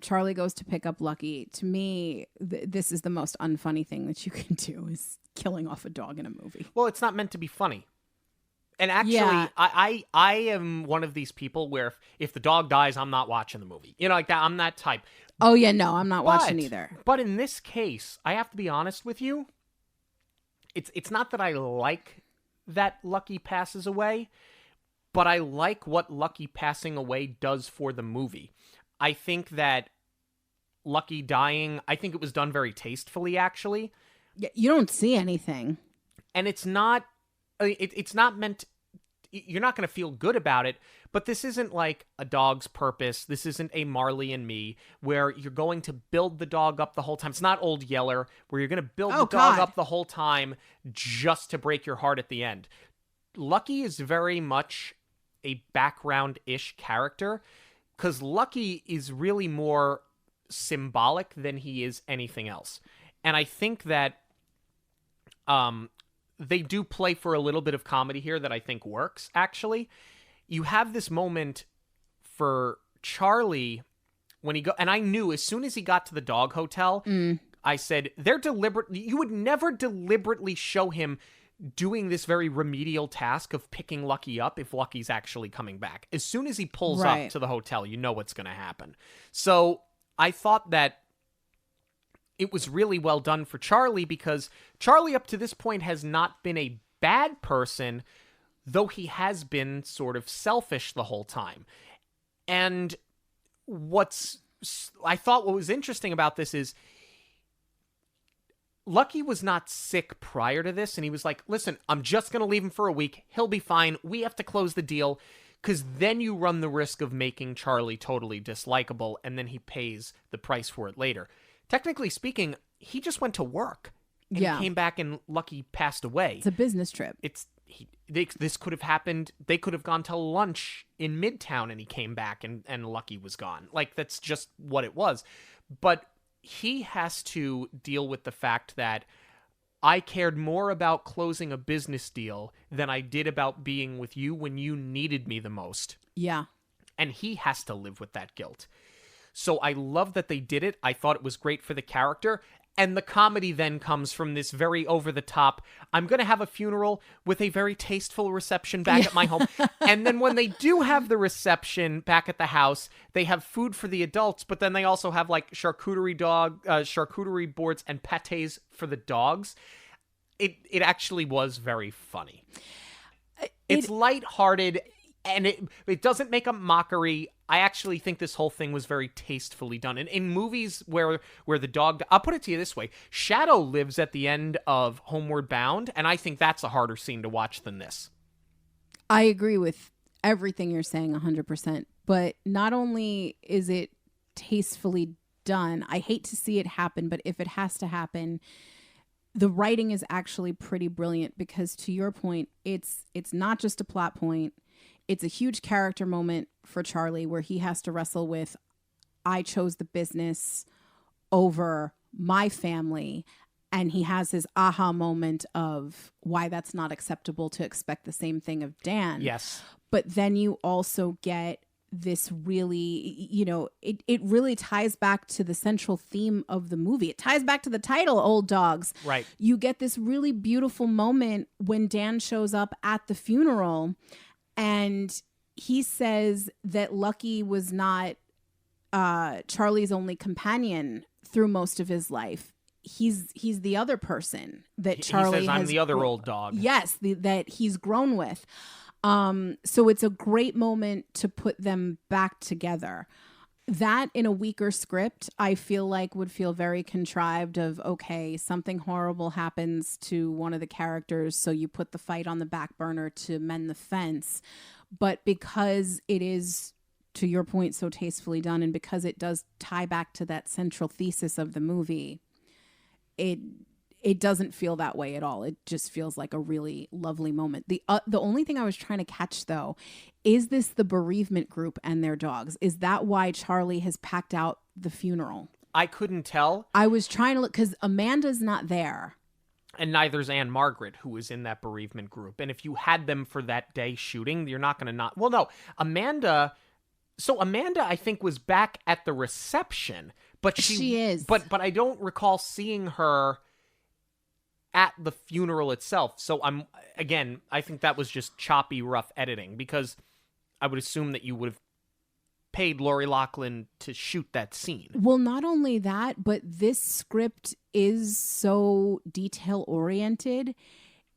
Charlie goes to pick up Lucky. To me, this is the most unfunny thing that you can do, is killing off a dog in a movie. Well, it's not meant to be funny. And actually, Yeah. I am one of these people where if the dog dies, I'm not watching the movie. Like that. I'm that type. Oh, yeah, no, I'm not watching either. But in this case, I have to be honest with you. It's not that I like that Lucky passes away, but I like what Lucky passing away does for the movie. I think that Lucky dying, I think it was done very tastefully, actually. Yeah, you don't see anything. And it's not meant, you're not going to feel good about it, but this isn't like A Dog's Purpose. This isn't a Marley and Me, where you're going to build the dog up the whole time. It's not Old Yeller, where you're going to build the dog up the whole time just to break your heart at the end. Lucky is very much a background-ish character, because Lucky is really more symbolic than he is anything else. And I think that they do play for a little bit of comedy here that I think works, actually. You have this moment for Charlie when and I knew as soon as he got to the dog hotel, I said, you would never deliberately show him doing this very remedial task of picking Lucky up if Lucky's actually coming back. As soon as he pulls up to the hotel, you know what's going to happen. So I thought that it was really well done for Charlie, because Charlie up to this point has not been a bad person, though he has been sort of selfish the whole time. And I thought what was interesting about this is Lucky was not sick prior to this, and he was like, listen, I'm just going to leave him for a week. He'll be fine. We have to close the deal, because then you run the risk of making Charlie totally dislikable, and then he pays the price for it later. Technically speaking, he just went to work and came back and Lucky passed away. It's a business trip. This could have happened. They could have gone to lunch in Midtown and he came back and Lucky was gone. Like, that's just what it was. But he has to deal with the fact that I cared more about closing a business deal than I did about being with you when you needed me the most. Yeah. And he has to live with that guilt. So I love that they did it. I thought it was great for the character. And the comedy then comes from this very over-the-top, I'm going to have a funeral with a very tasteful reception back at my home. And then when they do have the reception back at the house, they have food for the adults, but then they also have like charcuterie boards and pâtés for the dogs. It actually was very funny. It's lighthearted, and it doesn't make a mockery. I actually think this whole thing was very tastefully done. And in movies where the dog... I'll put it to you this way. Shadow lives at the end of Homeward Bound, and I think that's a harder scene to watch than this. I agree with everything you're saying 100%. But not only is it tastefully done, I hate to see it happen, but if it has to happen, the writing is actually pretty brilliant because, to your point, it's not just a plot point. It's a huge character moment for Charlie where he has to wrestle with, I chose the business over my family. And he has his aha moment of why that's not acceptable to expect the same thing of Dan. Yes. But then you also get this really, it really ties back to the central theme of the movie. It ties back to the title, Old Dogs. Right. You get this really beautiful moment when Dan shows up at the funeral. And he says that Lucky was not Charlie's only companion through most of his life. He's the other person that Charlie he says, I'm the other old dog. Yes, that he's grown with. So it's a great moment to put them back together. That in a weaker script, I feel like would feel very contrived of, okay, something horrible happens to one of the characters, so you put the fight on the back burner to mend the fence. But because it is, to your point, so tastefully done, and because it does tie back to that central thesis of the movie, it doesn't feel that way at all. It just feels like a really lovely moment. The only thing I was trying to catch, though, is this the bereavement group and their dogs? Is that why Charlie has packed out the funeral? I couldn't tell. I was trying to look because Amanda's not there. And neither's Anne Margaret, who was in that bereavement group. And if you had them for that day shooting, you're not going to not... Well, no. Amanda, I think, was back at the reception. But she is. But I don't recall seeing her at the funeral itself. So I think that was just choppy, rough editing, because I would assume that you would have paid Lori Loughlin to shoot that scene. Well, not only that, but this script is so detail oriented.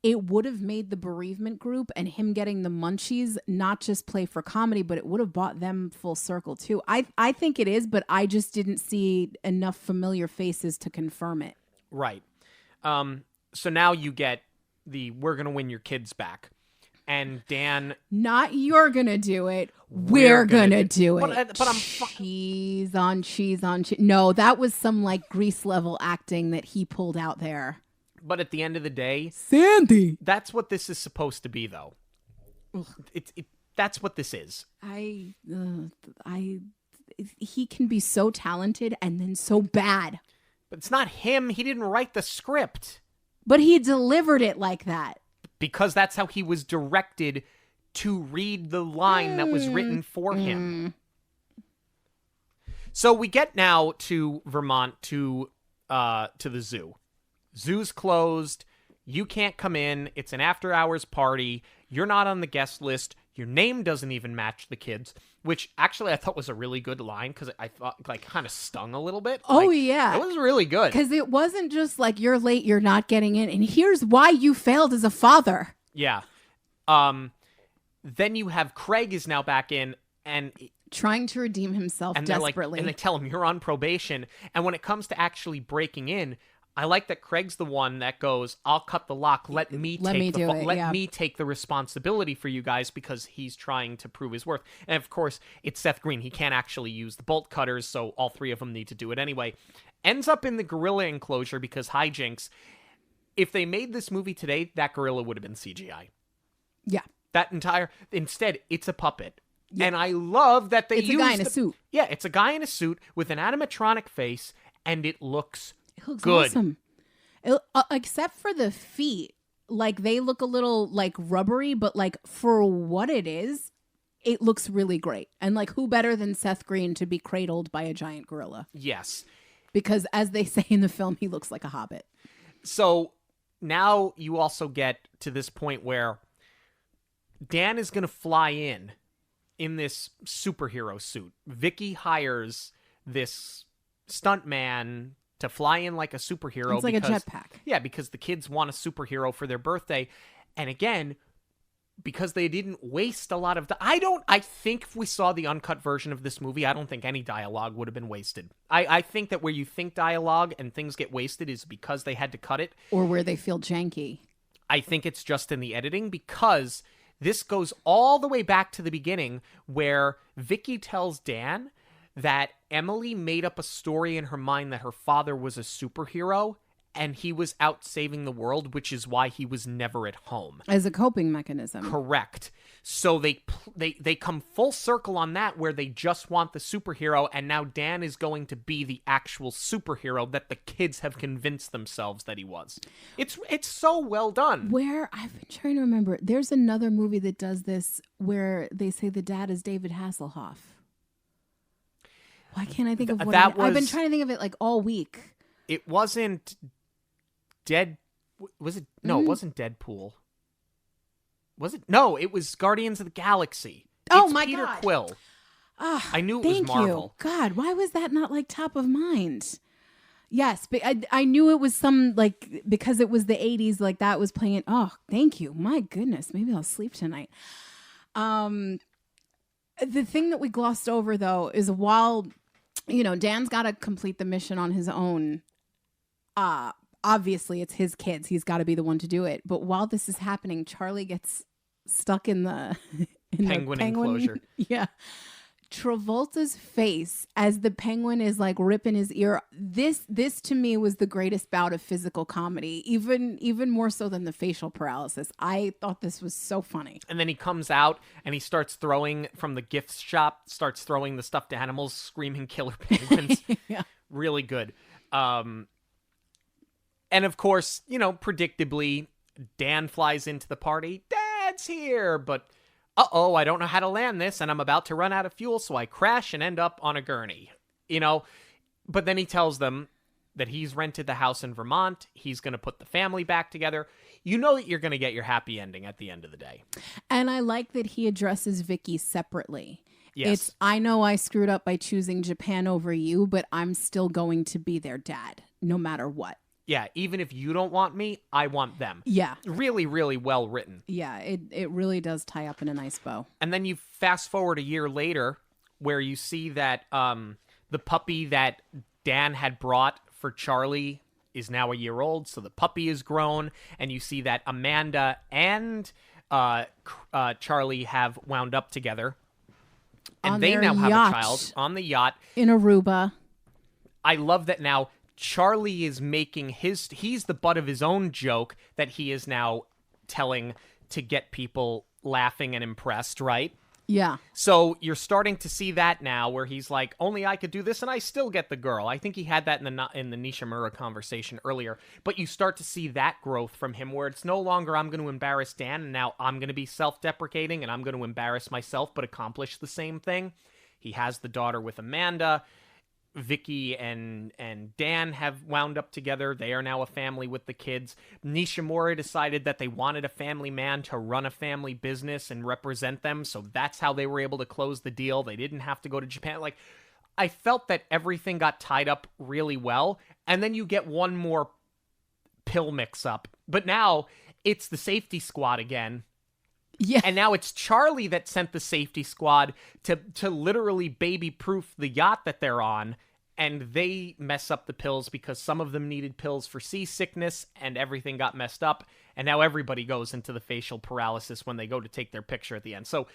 It would have made the bereavement group and him getting the munchies not just play for comedy, but it would have brought them full circle too. I think it is, but I just didn't see enough familiar faces to confirm it. Right. So now you get the we're going to win your kids back. And Dan... Not you're going to do it. We're going to do it. But I'm... Cheese on cheese on cheese. No, that was some like Grease level acting that he pulled out there. But at the end of the day... Sandy! That's what this is supposed to be, though. That's what this is. He can be so talented and then so bad. But it's not him. He didn't write the script. But he delivered it like that. Because that's how he was directed to read the line that was written for him. So we get now to Vermont to the zoo. Zoo's closed. You can't come in. It's an after-hours party. You're not on the guest list. Your name doesn't even match the kids, which actually I thought was a really good line because I thought like kind of stung a little bit. Oh, yeah. It was really good. Because it wasn't just like you're late, you're not getting in, and here's why you failed as a father. Yeah. Then you have Craig is now back in and... trying to redeem himself desperately. And they tell him you're on probation. And when it comes to actually breaking in, I like that Craig's the one that goes, I'll cut the lock. Let me take the responsibility for you guys because he's trying to prove his worth. And of course, it's Seth Green. He can't actually use the bolt cutters, so all three of them need to do it anyway. Ends up in the gorilla enclosure because hijinks. If they made this movie today, that gorilla would have been CGI. Yeah. Instead, it's a puppet. Yeah. And I love that they It's a used guy in a suit. Yeah, it's a guy in a suit with an animatronic face, and it looks looks good. awesome. Except for the feet. Like, they look a little, like, rubbery, but, like, for what it is, it looks really great. And, like, who better than Seth Green to be cradled by a giant gorilla? Yes. Because, as they say in the film, he looks like a hobbit. So now you also get to this point where Dan is going to fly in this superhero suit. Vicky hires this stuntman to fly in like a superhero. It's like a jetpack. Yeah, because the kids want a superhero for their birthday. And again, because they didn't waste a lot of I think if we saw the uncut version of this movie, I don't think any dialogue would have been wasted. I think that where you think dialogue and things get wasted is because they had to cut it. Or where they feel janky. I think it's just in the editing, because this goes all the way back to the beginning where Vicky tells Dan that Emily made up a story in her mind that her father was a superhero and he was out saving the world, which is why he was never at home. As a coping mechanism. Correct. So they come full circle on that, where they just want the superhero, and now Dan is going to be the actual superhero that the kids have convinced themselves that he was. It's so well done. Where, I've been trying to remember, there's another movie that does this where they say the dad is David Hasselhoff. Why can't I think of what I've been trying to think of it like all week. It wasn't was it? No, it wasn't Deadpool. Was it? No, it was Guardians of the Galaxy. It's my Peter God. Quill. I knew it was Marvel. Thank you. God, why was that not like top of mind? Yes, but I knew it was some, like, because it was the 80s, like that was playing. Oh, thank you. My goodness, maybe I'll sleep tonight. The thing that we glossed over, though, is while, Dan's got to complete the mission on his own, obviously it's his kids. He's got to be the one to do it. But while this is happening, Charlie gets stuck in the penguin enclosure. Yeah. Travolta's face as the penguin is like ripping his ear. This to me was the greatest bout of physical comedy, even more so than the facial paralysis. I thought this was so funny. And then he comes out and he starts throwing from the gift shop, starts throwing the stuffed animals, screaming killer penguins. Yeah. Really good. And of course, predictably, Dan flies into the party. Dad's here, but I don't know how to land this, and I'm about to run out of fuel, so I crash and end up on a gurney. But then he tells them that he's rented the house in Vermont. He's going to put the family back together. You know that you're going to get your happy ending at the end of the day. And I like that he addresses Vicky separately. Yes. I know I screwed up by choosing Japan over you, but I'm still going to be their dad, no matter what. Yeah, even if you don't want me, I want them. Yeah. Really, really well written. Yeah, it really does tie up in a nice bow. And then you fast forward a year later where you see that the puppy that Dan had brought for Charlie is now a year old. So the puppy is grown. And you see that Amanda and Charlie have wound up together. And On they their now have yacht. a child on the yacht. In Aruba. I love that now Charlie is making he's the butt of his own joke that he is now telling to get people laughing and impressed, right? Yeah. So you're starting to see that now where he's like, only I could do this and I still get the girl. I think he had that in the Nishimura conversation earlier. But you start to see that growth from him where it's no longer I'm going to embarrass Dan and now I'm going to be self-deprecating and I'm going to embarrass myself but accomplish the same thing. He has the daughter with Amanda. Vicky and Dan have wound up together. They are now a family with the kids. Nishimura decided that they wanted a family man to run a family business and represent them, so that's how they were able to close the deal. They didn't have to go to Japan. Like, I felt that everything got tied up really well, and then you get one more pill mix-up. But now, it's the safety squad again. Yeah. And now it's Charlie that sent the safety squad to literally baby-proof the yacht that they're on, and they mess up the pills because some of them needed pills for seasickness, and everything got messed up, and now everybody goes into the facial paralysis when they go to take their picture at the end. So,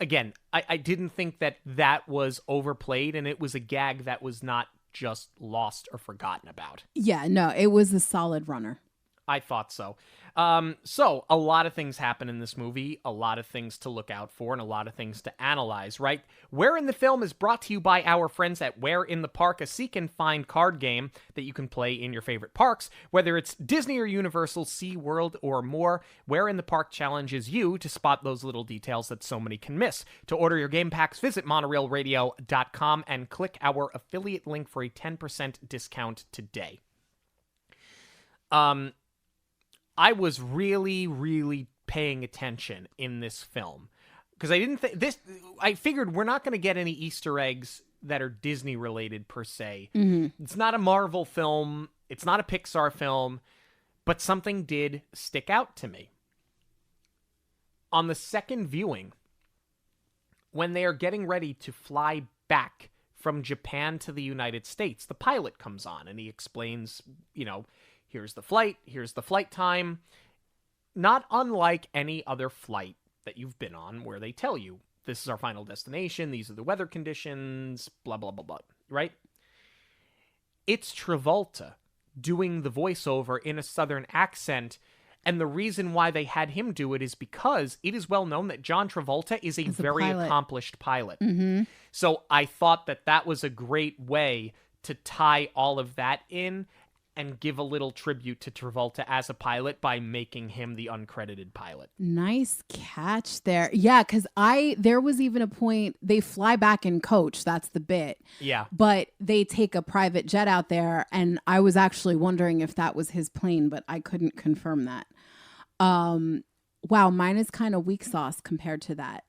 again, I didn't think that was overplayed, and it was a gag that was not just lost or forgotten about. Yeah, no, it was a solid runner. I thought so. So a lot of things happen in this movie, a lot of things to look out for, and a lot of things to analyze, right? Where in the Film is brought to you by our friends at Where in the Park, a seek and find card game that you can play in your favorite parks, whether it's Disney or Universal, SeaWorld, or more. Where in the Park challenges you to spot those little details that so many can miss. To order your game packs, visit monoreelradio.com and click our affiliate link for a 10% discount today. I was really, really paying attention in this film because I didn't I figured we're not going to get any Easter eggs that are Disney related per se. Mm-hmm. It's not a Marvel film. It's not a Pixar film, but something did stick out to me. On the second viewing, when they are getting ready to fly back from Japan to the United States, the pilot comes on and he explains, here's the flight time. Not unlike any other flight that you've been on where they tell you, this is our final destination, these are the weather conditions, blah, blah, blah, blah, right? It's Travolta doing the voiceover in a Southern accent, and the reason why they had him do it is because it is well known that John Travolta is a very accomplished pilot. Mm-hmm. So I thought that was a great way to tie all of that in and give a little tribute to Travolta as a pilot by making him the uncredited pilot. Nice catch there. Yeah, because there was even a point, they fly back in coach, that's the bit. Yeah. But they take a private jet out there, and I was actually wondering if that was his plane, but I couldn't confirm that. Wow, mine is kind of weak sauce compared to that.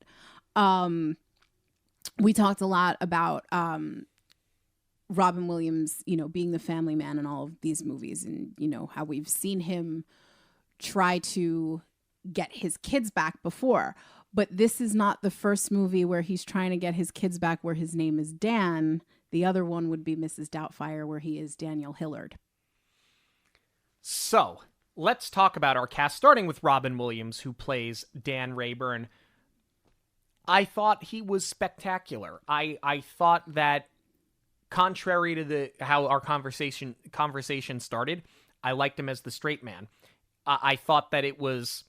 We talked a lot about Robin Williams, being the family man in all of these movies, and, how we've seen him try to get his kids back before. But this is not the first movie where he's trying to get his kids back where his name is Dan. The other one would be Mrs. Doubtfire, where he is Daniel Hillard. So let's talk about our cast, starting with Robin Williams, who plays Dan Rayburn. I thought he was spectacular. I thought that, contrary to how our conversation started, I liked him as the straight man. I thought that it was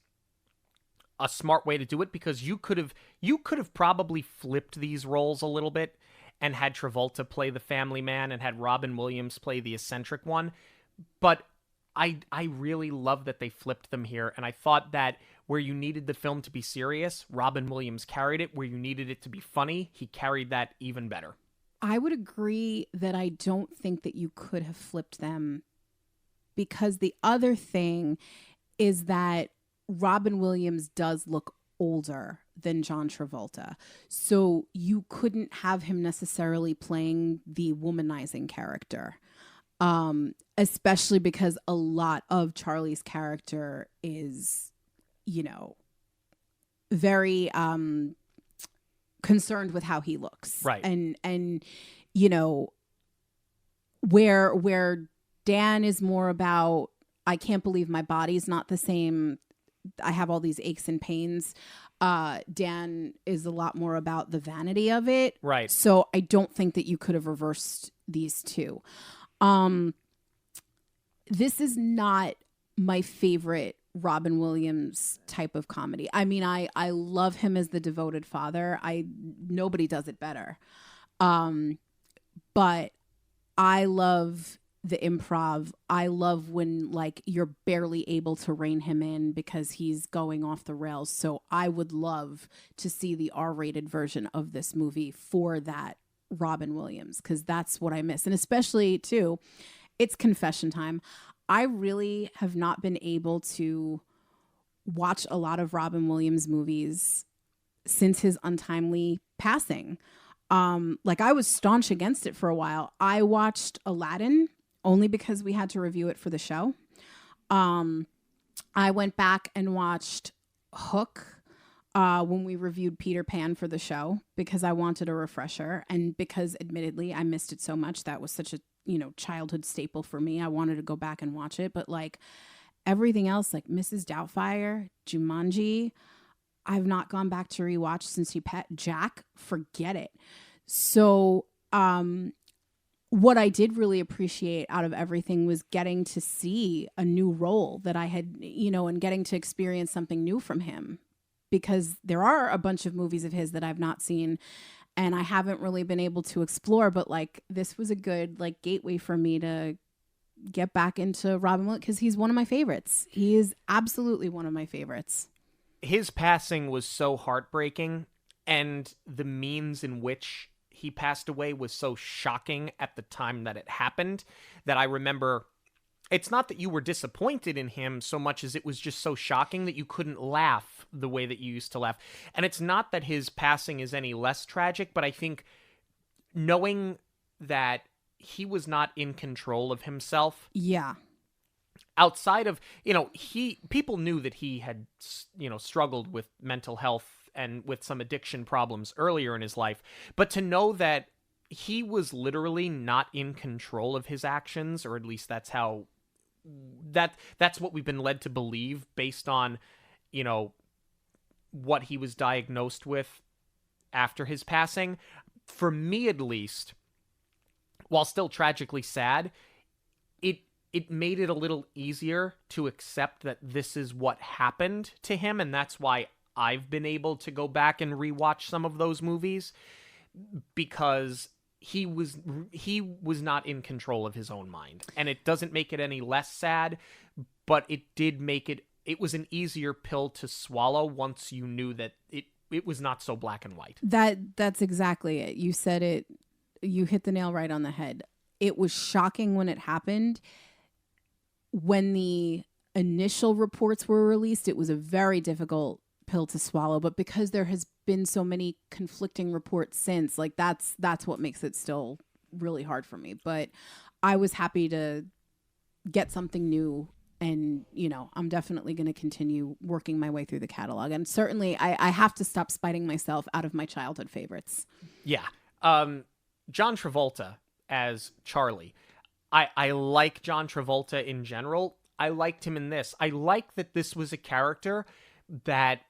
a smart way to do it because you could have probably flipped these roles a little bit and had Travolta play the family man and had Robin Williams play the eccentric one. But I really love that they flipped them here, and I thought that where you needed the film to be serious, Robin Williams carried it. Where you needed it to be funny, he carried that even better. I would agree that I don't think that you could have flipped them, because the other thing is that Robin Williams does look older than John Travolta. So you couldn't have him necessarily playing the womanizing character, especially because a lot of Charlie's character is, very concerned with how he looks, right? And where Dan is more about, I can't believe my body's not the same, I have all these aches and pains. Dan is a lot more about the vanity of it, right? So I don't think that you could have reversed these two. This is not my favorite Robin Williams type of comedy. I mean, I love him as the devoted father. Nobody does it better. But I love the improv. I love when you're barely able to rein him in because he's going off the rails. So I would love to see the R-rated version of this movie for that Robin Williams, because that's what I miss. And especially too, it's confession time. I really have not been able to watch a lot of Robin Williams movies since his untimely passing. I was staunch against it for a while. I watched Aladdin only because we had to review it for the show. I went back and watched Hook when we reviewed Peter Pan for the show because I wanted a refresher, and because admittedly I missed it so much. That was such a childhood staple for me. I wanted to go back and watch it, but everything else, like Mrs. Doubtfire, Jumanji, I've not gone back to rewatch since you pet Jack. Forget it. So what I did really appreciate out of everything was getting to see a new role that I had, and getting to experience something new from him, because there are a bunch of movies of his that I've not seen and I haven't really been able to explore, but like this was a good like gateway for me to get back into Robin Williams, because he's one of my favorites. He is absolutely one of my favorites. His passing was so heartbreaking, and the means in which he passed away was so shocking at the time that it happened, that I remember it's not that you were disappointed in him so much as it was just so shocking that you couldn't laugh the way that you used to laugh. And it's not that his passing is any less tragic, but I think knowing that he was not in control of himself. Yeah. Outside of, people knew that he had, struggled with mental health and with some addiction problems earlier in his life. But to know that he was literally not in control of his actions, or at least that's what we've been led to believe based on, what he was diagnosed with after his passing. For me, at least, while still tragically sad, it made it a little easier to accept that this is what happened to him, and that's why I've been able to go back and rewatch some of those movies, because he was not in control of his own mind. And it doesn't make it any less sad, but it did make it was an easier pill to swallow once you knew that it was not so black and white. That's exactly it. You said it. You hit the nail right on the head. It was shocking when it happened. When the initial reports were released, it was a very difficult pill to swallow, but because there has been so many conflicting reports since, like that's what makes it still really hard for me. But I was happy to get something new, and I'm definitely going to continue working my way through the catalog, and certainly I have to stop spiting myself out of my childhood favorites. Yeah. John Travolta as Charlie. I like John Travolta in general. I liked him in this. I like that this was a character that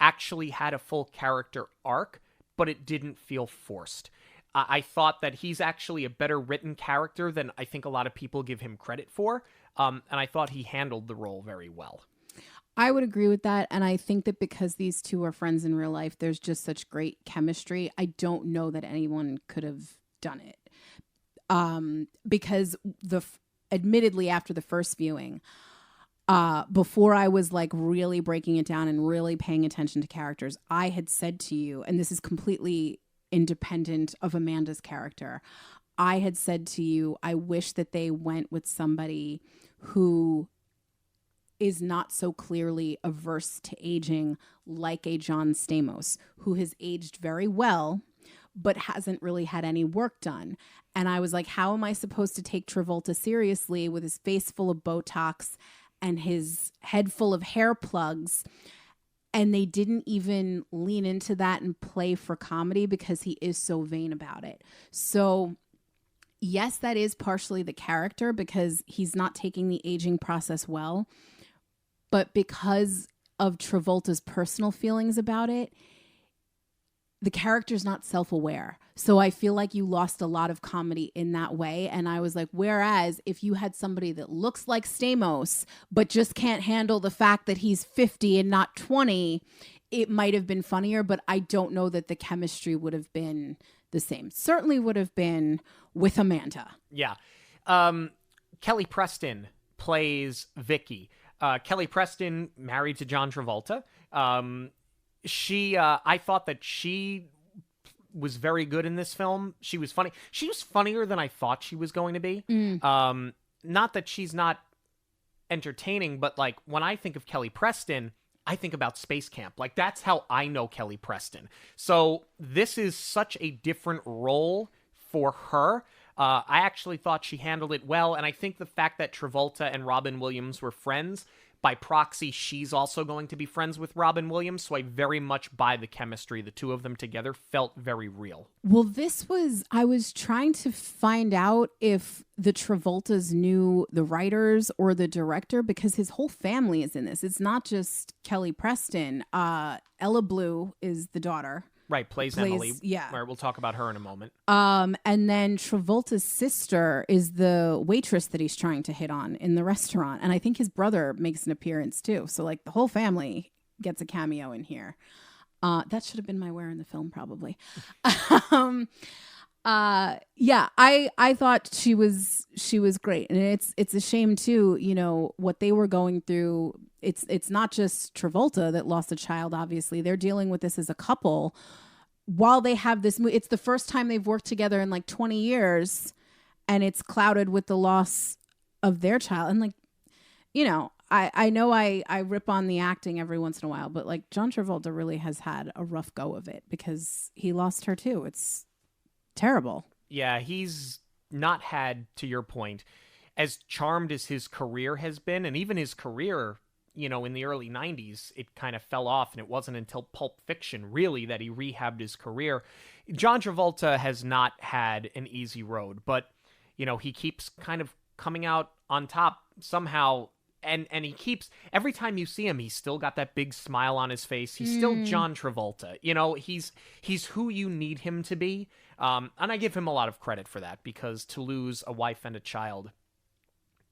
actually had a full character arc, but it didn't feel forced. I thought that he's actually a better written character than I think a lot of people give him credit for, and I thought he handled the role very well. I would agree with that, and I think that because these two are friends in real life, there's just such great chemistry. I don't know that anyone could have done it. Because admittedly after the first viewing, before I was like really breaking it down and really paying attention to characters, I had said to you, and this is completely independent of Amanda's character, I had said to you, I wish that they went with somebody who is not so clearly averse to aging, like a John Stamos, who has aged very well, but hasn't really had any work done. And I was like, how am I supposed to take Travolta seriously with his face full of Botox and his head full of hair plugs? And they didn't even lean into that and play for comedy because he is so vain about it. So yes, that is partially the character because he's not taking the aging process well. But because of Travolta's personal feelings about it, the character's not self-aware. So I feel like you lost a lot of comedy in that way. And I was like, whereas if you had somebody that looks like Stamos, but just can't handle the fact that he's 50 and not 20, it might have been funnier, but I don't know that the chemistry would have been the same. Certainly would have been with Amanda. Yeah. Kelly Preston plays Vicky. Kelly Preston married to John Travolta. I thought that she was very good in this film. She was funny. She was funnier than I thought she was going to be. Not that she's not entertaining, but like when I think of Kelly Preston, I think about Space Camp. Like that's how I know Kelly Preston. So this is such a different role for her. I actually thought she handled it well. And I think the fact that Travolta and Robin Williams were friends, by proxy, she's also going to be friends with Robin Williams. So I very much buy the chemistry. The two of them together felt very real. Well, I was trying to find out if the Travoltas knew the writers or the director because his whole family is in this. It's not just Kelly Preston. Ella Blue is the daughter. Right, plays Emily. Yeah. Right, we'll talk about her in a moment. And then Travolta's sister is the waitress that he's trying to hit on in the restaurant. And I think his brother makes an appearance too. So like the whole family gets a cameo in here. That should have been my where in the film, probably. Yeah, I thought she was great. And it's a shame too, you know, what they were going through. It's not just Travolta that lost a child, obviously. They're dealing with this as a couple while they have this it's the first time they've worked together in like 20 years, and it's clouded with the loss of their child. And like, you know, I know I rip on the acting every once in a while, but like John Travolta really has had a rough go of it because he lost her too. It's terrible. Yeah, he's not had, to your point, as charmed as his career has been, and even his career, you know, in the early 90s, it kind of fell off, and it wasn't until Pulp Fiction, really, that he rehabbed his career. John Travolta has not had an easy road, but, you know, he keeps kind of coming out on top somehow, and he keeps, every time you see him, he's still got that big smile on his face. He's still John Travolta. You know, he's who you need him to be, and I give him a lot of credit for that, because to lose a wife and a child,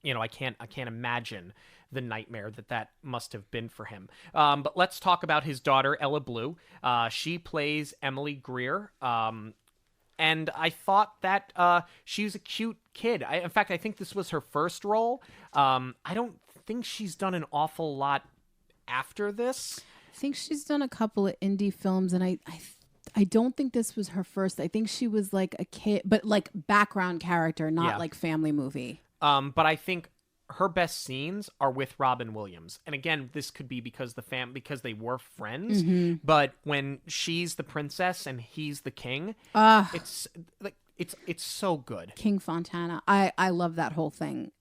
you know, I can't imagine the nightmare that must have been for him. But let's talk about his daughter, Ella Blue. She plays Emily Greer. And I thought that she was a cute kid. In fact, I think this was her first role. I don't think she's done an awful lot after this. I think she's done a couple of indie films, and I don't think this was her first. I think she was like a kid, but like background character, not like family movie. But I think her best scenes are with Robin Williams. And again, this could be because because they were friends. Mm-hmm. But when she's the princess and he's the king, it's like it's so good. King Fontana. I love that whole thing.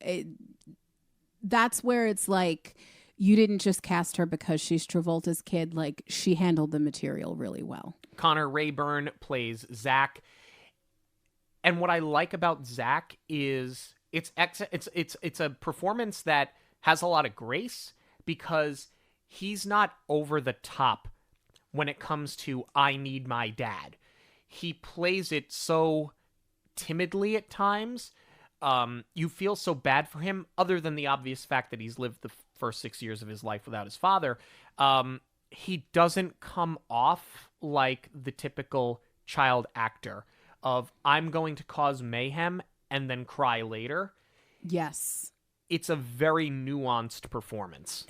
That's where it's like, you didn't just cast her because she's Travolta's kid. Like, she handled the material really well. Connor Rayburn plays Zach. And what I like about Zach is it's a performance that has a lot of grace, because he's not over the top when it comes to I need my dad. He plays it so timidly at times. You feel so bad for him, other than the obvious fact that he's lived the first 6 years of his life without his father. He doesn't come off like the typical child actor of I'm going to cause mayhem and then cry later. Yes. It's a very nuanced performance.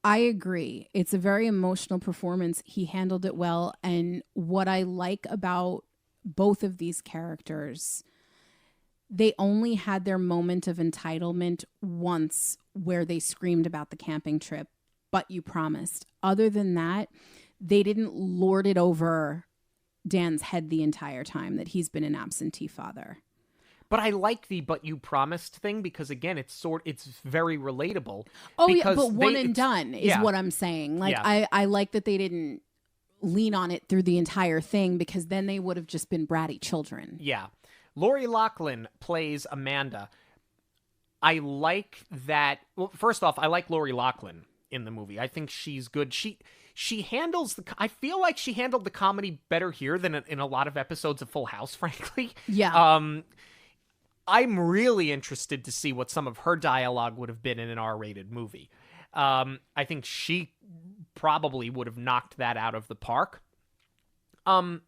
I agree. It's a very emotional performance. He handled it well. And what I like about both of these characters, they only had their moment of entitlement once, where they screamed about the camping trip, but you promised. Other than that, they didn't lord it over Dan's head the entire time that he's been an absentee father. But I like the "but you promised" thing, because again, it's very relatable. Oh yeah, but one and done is what I'm saying. Like, I like that they didn't lean on it through the entire thing, because then they would have just been bratty children. Yeah. Lori Loughlin plays Amanda. I like that. Well, first off, I like Lori Loughlin in the movie. I think she's good. She handles I feel like she handled the comedy better here than in a lot of episodes of Full House, frankly. Yeah. I'm really interested to see what some of her dialogue would have been in an R-rated movie. I think she probably would have knocked that out of the park. And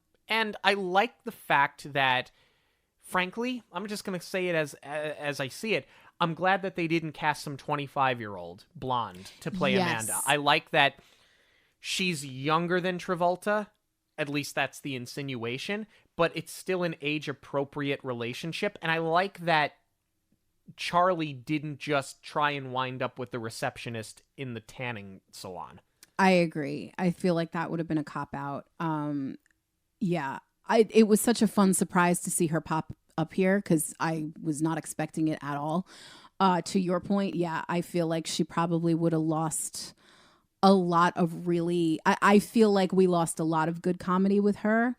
I like the fact that, frankly, I'm just going to say it as I see it, I'm glad that they didn't cast some 25-year-old blonde to play Amanda. I like that she's younger than Travolta. At least that's the insinuation. But it's still an age-appropriate relationship. And I like that Charlie didn't just try and wind up with the receptionist in the tanning salon. I agree. I feel like that would have been a cop-out. Yeah. It was such a fun surprise to see her pop up here, because I was not expecting it at all. To your point, yeah, I feel like she probably would have lost a lot of really... I feel like we lost a lot of good comedy with her.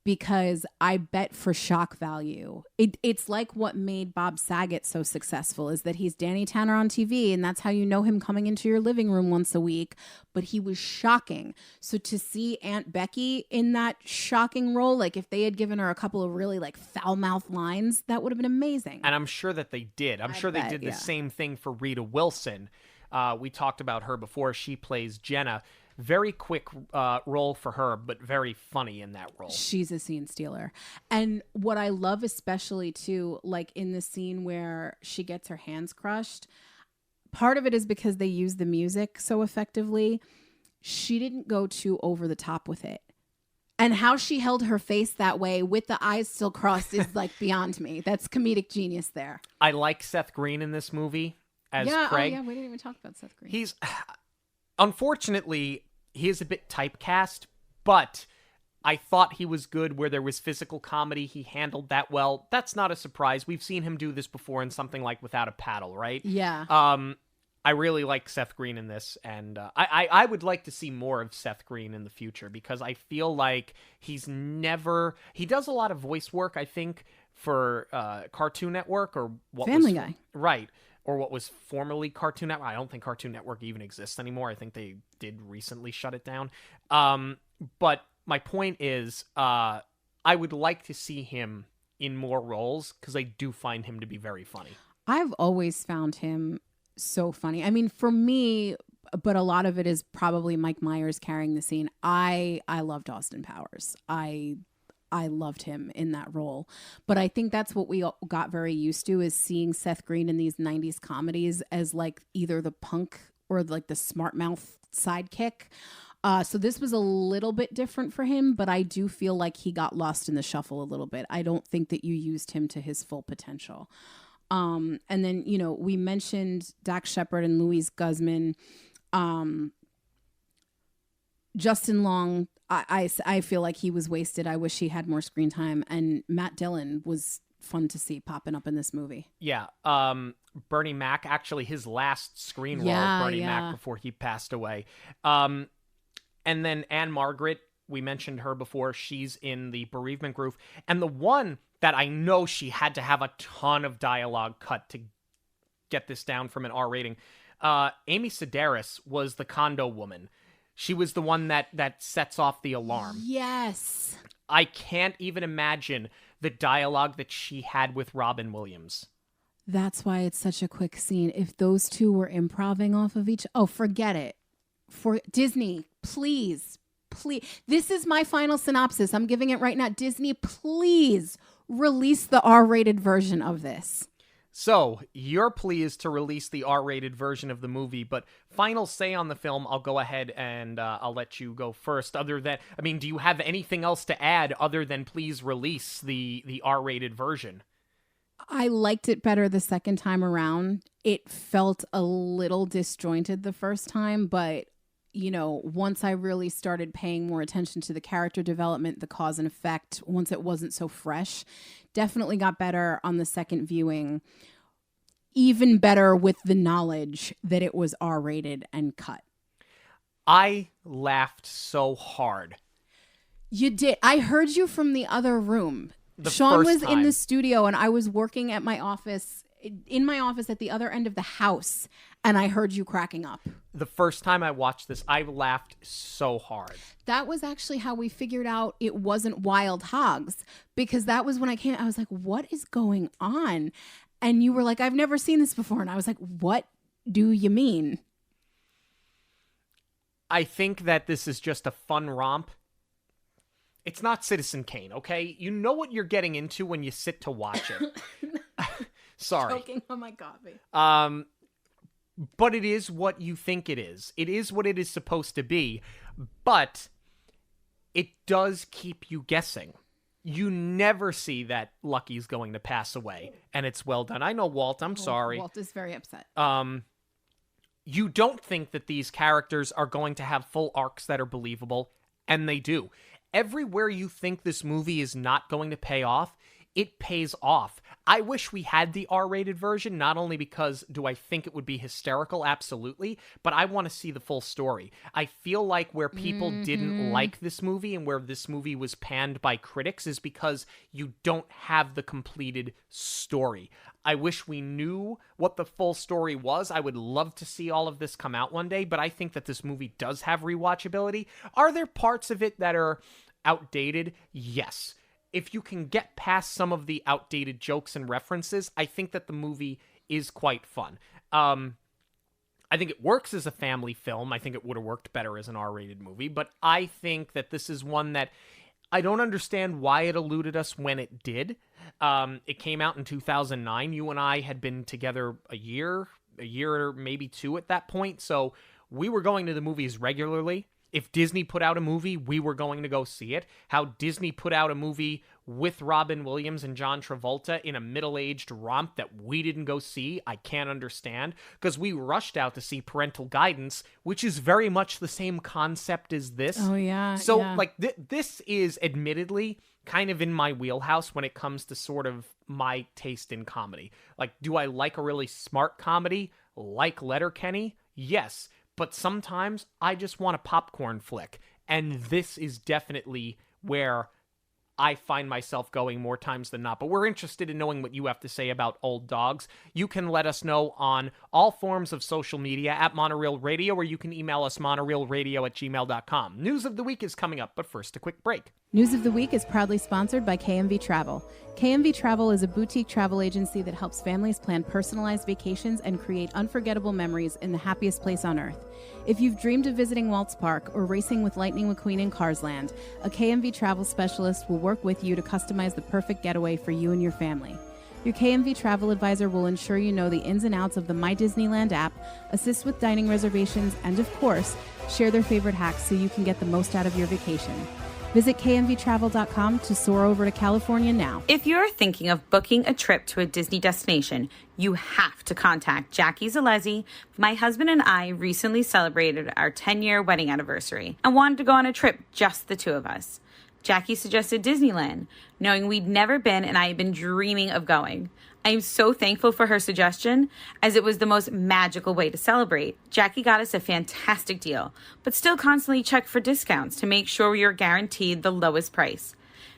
because I bet for shock value, it's like what made Bob Saget so successful is that he's Danny Tanner on TV, and that's how you know him coming into your living room once a week. But he was shocking. So to see Aunt Becky in that shocking role, like if they had given her a couple of really like foul-mouthed lines, that would have been amazing. And I'm sure that they did. I'm sure they did the same thing for Rita Wilson. We talked about her before. She plays Jenna. Very quick role for her, but very funny in that role. She's a scene stealer. And what I love especially too, like in the scene where she gets her hands crushed, part of it is because they use the music so effectively. She didn't go too over the top with it. And how she held her face that way with the eyes still crossed is like beyond me. That's comedic genius there. I like Seth Green in this movie as Craig. Oh yeah, we didn't even talk about Seth Green. He's, unfortunately, he is a bit typecast, but I thought he was good where there was physical comedy. He handled that well. That's not a surprise. We've seen him do this before in something like Without a Paddle, right? Yeah. I really like Seth Green in this, and I would like to see more of Seth Green in the future because I feel like he does a lot of voice work, I think, for Cartoon Network or Family Guy. Right. Or what was formerly Cartoon Network. I don't think Cartoon Network even exists anymore. I think they did recently shut it down. But my point is, I would like to see him in more roles because I do find him to be very funny. I've always found him so funny. I mean, for me, but a lot of it is probably Mike Myers carrying the scene. I loved Austin Powers. I loved him in that role. But I think that's what we got very used to is seeing Seth Green in these 90s comedies as like either the punk or like the smart mouth sidekick. So this was a little bit different for him, but I do feel like he got lost in the shuffle a little bit. I don't think that you used him to his full potential. And then, you know, we mentioned Dax Shepard and Louise Guzman. Justin Long, I feel like he was wasted. I wish he had more screen time. And Matt Dillon was fun to see popping up in this movie. Yeah. Bernie Mac, actually his last screen role, Bernie Mac, before he passed away. And then Anne Margaret, we mentioned her before. She's in the bereavement group. And the one that I know she had to have a ton of dialogue cut to get this down from an R rating. Amy Sedaris was the condo woman. She was the one that sets off the alarm. Yes. I can't even imagine the dialogue that she had with Robin Williams. That's why it's such a quick scene. If those two were improvising off of forget it. For Disney, please. This is my final synopsis. I'm giving it right now. Disney, please release the R-rated version of this. So, you're pleased to release the R-rated version of the movie, but final say on the film, I'll go ahead and I'll let you go first. Do you have anything else to add other than please release the R-rated version? I liked it better the second time around. It felt a little disjointed the first time, but you know, once I really started paying more attention to the character development, the cause and effect, once it wasn't so fresh, definitely got better on the second viewing. Even better with the knowledge that it was R-rated and cut. I laughed so hard. You did. I heard you from the other room. Sean was in the studio and I was working at my office, at the other end of the house, and I heard you cracking up. The first time I watched this, I laughed so hard. That was actually how we figured out it wasn't Wild Hogs, because that was when I was like, what is going on? And you were like, I've never seen this before. And I was like, what do you mean? I think that this is just a fun romp. It's not Citizen Kane, okay? You know what you're getting into when you sit to watch it. Sorry. Choking on my coffee. But it is what you think it is. It is what it is supposed to be. But it does keep you guessing. You never see that Lucky's going to pass away. And it's well done. I know, Walt. I'm sorry. Walt is very upset. You don't think that these characters are going to have full arcs that are believable. And they do. Everywhere you think this movie is not going to pay off, it pays off. I wish we had the R-rated version, not only because do I think it would be hysterical, absolutely, but I want to see the full story. I feel like where people didn't like this movie and where this movie was panned by critics is because you don't have the completed story. I wish we knew what the full story was. I would love to see all of this come out one day, but I think that this movie does have rewatchability. Are there parts of it that are outdated? Yes. If you can get past some of the outdated jokes and references, I think that the movie is quite fun. I think it works as a family film. I think it would have worked better as an R-rated movie, but I think that this is one that I don't understand why it eluded us when it did. It came out in 2009. You and I had been together a year or maybe two at that point, so we were going to the movies regularly. If Disney put out a movie, we were going to go see it. How Disney put out a movie with Robin Williams and John Travolta in a middle-aged romp that we didn't go see, I can't understand. Because we rushed out to see Parental Guidance, which is very much the same concept as this. Oh, yeah. So, yeah. like, this is admittedly kind of in my wheelhouse when it comes to sort of my taste in comedy. Like, do I like a really smart comedy like Letterkenny? Yes. But sometimes I just want a popcorn flick. And this is definitely where I find myself going more times than not. But we're interested in knowing what you have to say about Old Dogs. You can let us know on all forms of social media at Monoreel Radio, or you can email us monoreelradio@gmail.com. News of the week is coming up, but first a quick break. News of the Week is proudly sponsored by KMV Travel. KMV Travel is a boutique travel agency that helps families plan personalized vacations and create unforgettable memories in the happiest place on earth. If you've dreamed of visiting Waltz Park or racing with Lightning McQueen in Cars Land, a KMV Travel specialist will work with you to customize the perfect getaway for you and your family. Your KMV travel advisor will ensure you know the ins and outs of the My Disneyland app, assist with dining reservations, and of course, share their favorite hacks so you can get the most out of your vacation. Visit kmvtravel.com to soar over to California now. If you're thinking of booking a trip to a Disney destination, you have to contact Jackie Zalezi. My husband and I recently celebrated our 10-year wedding anniversary and wanted to go on a trip, just the two of us. Jackie suggested Disneyland, knowing we'd never been and I had been dreaming of going. I am so thankful for her suggestion, as it was the most magical way to celebrate. Jackie got us a fantastic deal, but still constantly checked for discounts to make sure we are guaranteed the lowest price.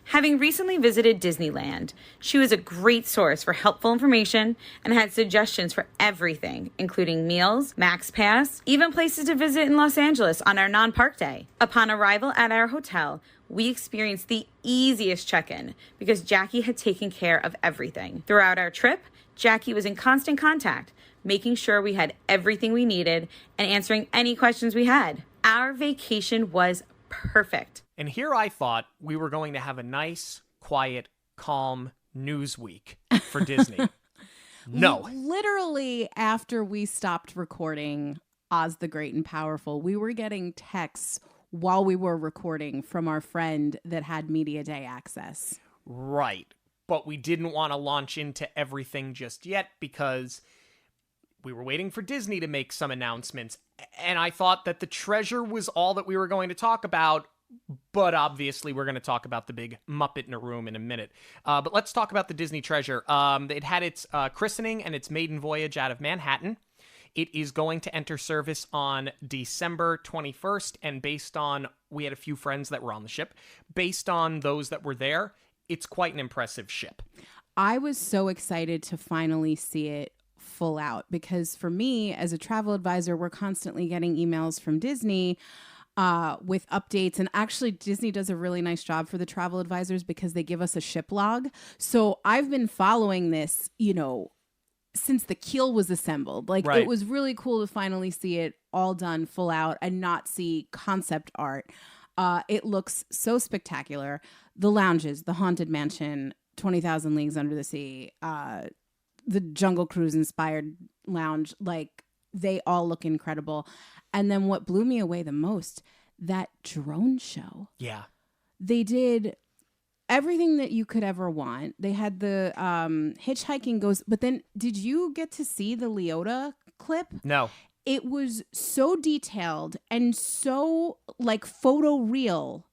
Having recently visited Disneyland, she was a great source for helpful information and had suggestions for everything, including meals, Max Pass, even places to visit in Los Angeles on our non-park day. Upon arrival at our hotel, we experienced the easiest check-in because Jackie had taken care of everything. Throughout our trip, Jackie was in constant contact, making sure we had everything we needed and answering any questions we had. Our vacation was perfect. And here I thought we were going to have a nice, quiet, calm news week for Disney. No. Literally, after we stopped recording Oz the Great and Powerful, we were getting texts while we were recording from our friend that had Media Day access. Right. But we didn't want to launch into everything just yet because we were waiting for Disney to make some announcements. And I thought that the treasure was all that we were going to talk about. But obviously, we're going to talk about the big Muppet in a room in a minute. But let's talk about the Disney treasure. It had its christening and its maiden voyage out of Manhattan. It is going to enter service on December 21st, and based on, we had a few friends that were on the ship, based on those that were there, it's quite an impressive ship. I was so excited to finally see it full out, because for me, as a travel advisor, we're constantly getting emails from Disney with updates. And actually, Disney does a really nice job for the travel advisors because they give us a ship log. So I've been following this, since the keel was assembled. It was really cool to finally see it all done full out and not see concept art. It looks so spectacular. The lounges, the Haunted Mansion, 20,000 Leagues Under the Sea, the Jungle Cruise inspired lounge, they all look incredible. And then what blew me away the most, that drone show. Yeah. They did everything that you could ever want. They had the hitchhiking goes, but then did you get to see the Leota clip? No. It was so detailed and so photo real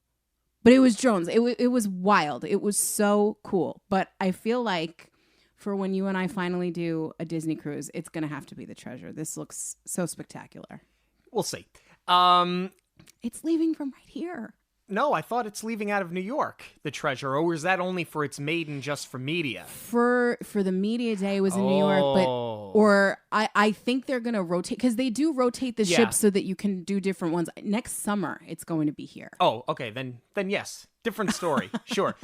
But it was drones. It was wild. It was so cool. But I feel like for when you and I finally do a Disney cruise, it's going to have to be the Treasure. This looks so spectacular. We'll see. It's leaving from right here. No, I thought it's leaving out of New York, the Treasure. Or is that only for its maiden just for media? For the media day it was in New York, but I think they're going to rotate because they do rotate the ships so that you can do different ones. Next summer it's going to be here. Oh, okay. Then yes. Different story. Sure.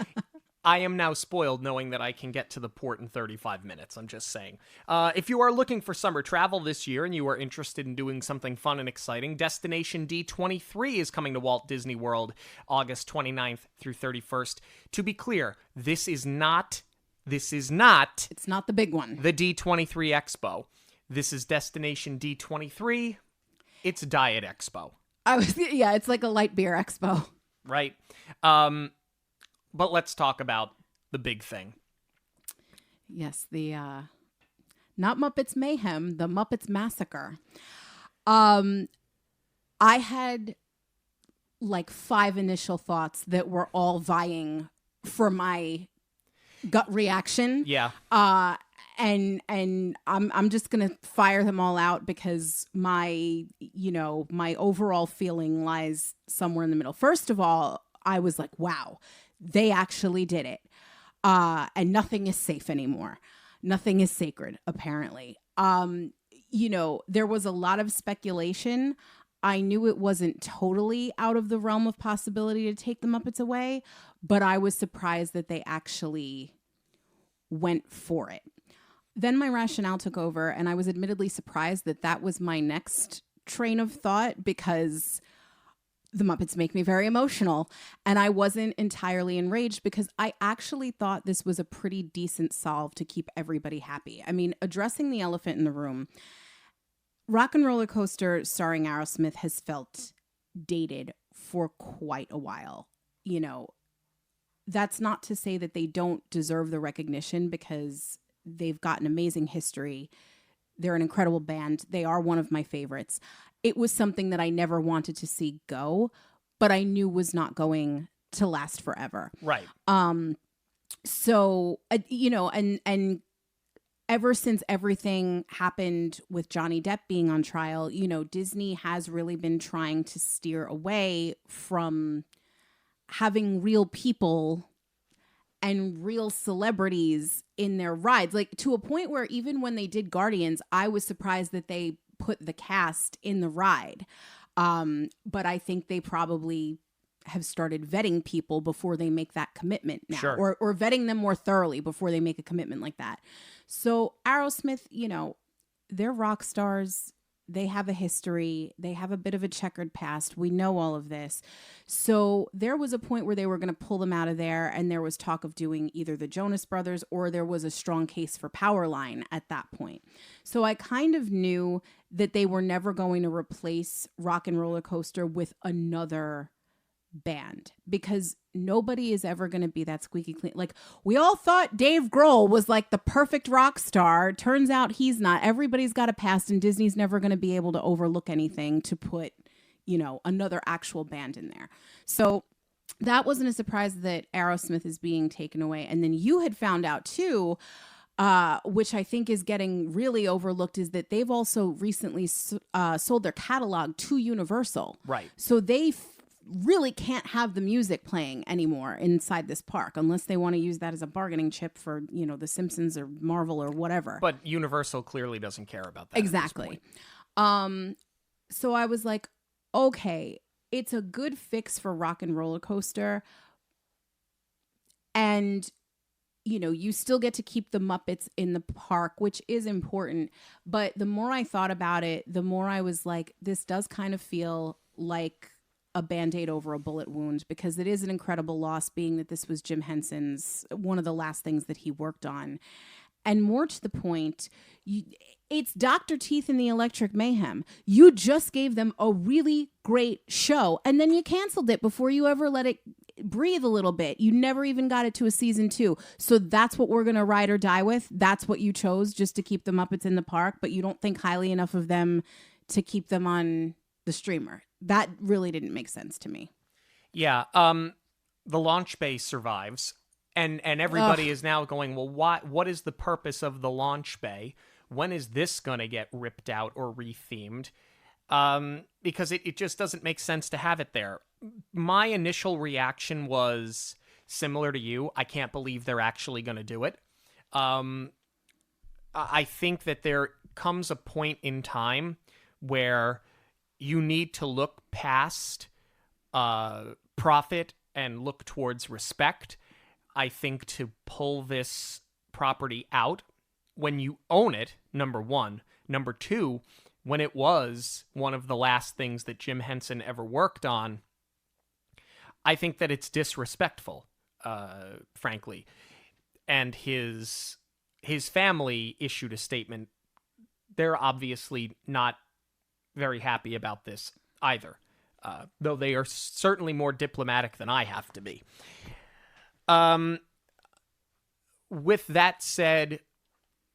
I am now spoiled knowing that I can get to the port in 35 minutes. I'm just saying. If you are looking for summer travel this year and you are interested in doing something fun and exciting, Destination D23 is coming to Walt Disney World August 29th through 31st. To be clear, this is not It's not the big one. The D23 Expo. This is Destination D23. It's Diet Expo. It's like a light beer expo. Right. But let's talk about the big thing. Yes, the not Muppets Mayhem, the Muppets Massacre. I had like 5 initial thoughts that were all vying for my gut reaction. Yeah. And I'm just gonna fire them all out because my overall feeling lies somewhere in the middle. First of all, I was like, wow. They actually did it. And nothing is safe anymore. Nothing is sacred, apparently. There was a lot of speculation. I knew it wasn't totally out of the realm of possibility to take the Muppets away, but I was surprised that they actually went for it. Then my rationale took over, and I was admittedly surprised that that was my next train of thought because the Muppets make me very emotional, and I wasn't entirely enraged because I actually thought this was a pretty decent solve to keep everybody happy. I mean, addressing the elephant in the room, Rock and Roller Coaster starring Aerosmith has felt dated for quite a while. That's not to say that they don't deserve the recognition because they've got an amazing history. They're an incredible band. They are one of my favorites. It was something that I never wanted to see go, but I knew was not going to last forever. Right. So, and ever since everything happened with Johnny Depp being on trial, Disney has really been trying to steer away from having real people and real celebrities in their rides, like to a point where even when they did Guardians, I was surprised that they put the cast in the ride. But I think they probably have started vetting people before they make that commitment now, sure. or vetting them more thoroughly before they make a commitment like that. So Aerosmith, they're rock stars. They have a history. They have a bit of a checkered past. We know all of this. So there was a point where they were going to pull them out of there, and there was talk of doing either the Jonas Brothers, or there was a strong case for Powerline at that point. So I kind of knew that they were never going to replace Rock and Roller Coaster with another band, because nobody is ever going to be that squeaky clean. Like, we all thought Dave Grohl was like the perfect rock star. Turns out he's not. Everybody's got a past, and Disney's never going to be able to overlook anything to put, another actual band in there. So that wasn't a surprise that Aerosmith is being taken away. And then you had found out too, which I think is getting really overlooked, is that they've also recently sold their catalog to Universal. Right. So they really can't have the music playing anymore inside this park unless they want to use that as a bargaining chip for, The Simpsons or Marvel or whatever. But Universal clearly doesn't care about that. Exactly. So I was like, okay, it's a good fix for Rock and Roller Coaster. And, you still get to keep the Muppets in the park, which is important. But the more I thought about it, the more I was like, this does kind of feel like a Band-Aid over a bullet wound, because it is an incredible loss, being that this was Jim Henson's, one of the last things that he worked on. And more to the point, it's Dr. Teeth and the Electric Mayhem. You just gave them a really great show, and then you canceled it before you ever let it breathe a little bit. You never even got it to a season 2. So that's what we're going to ride or die with. That's what you chose, just to keep the Muppets in the park, but you don't think highly enough of them to keep them on the streamer. That really didn't make sense to me. Yeah. the launch bay survives, and everybody is now going, well, what is the purpose of the launch bay? When is this going to get ripped out or rethemed? Because it just doesn't make sense to have it there. My initial reaction was similar to you. I can't believe they're actually going to do it. I think that there comes a point in time where you need to look past profit and look towards respect. I think to pull this property out when you own it, number one. Number two, when it was one of the last things that Jim Henson ever worked on, I think that it's disrespectful, frankly. And his family issued a statement. They're obviously not very happy about this either, though they are certainly more diplomatic than I have to be. With that said,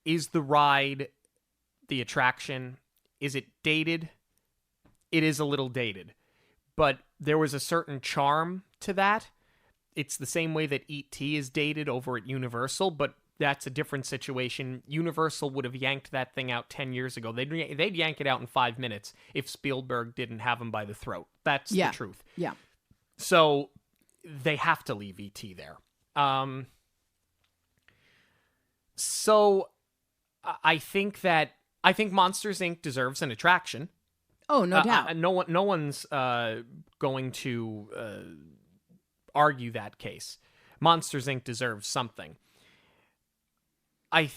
is the ride, the attraction, is it dated? It is a little dated, but there was a certain charm to that. It's the same way that E.T. is dated over at Universal, but that's a different situation. Universal would have yanked that thing out 10 years ago. They'd yank it out in 5 minutes if Spielberg didn't have him by the throat. That's the truth. Yeah. So they have to leave E.T. there. So I think Monsters, Inc. deserves an attraction. Oh, no doubt. No one's going to argue that case. Monsters, Inc. deserves something. I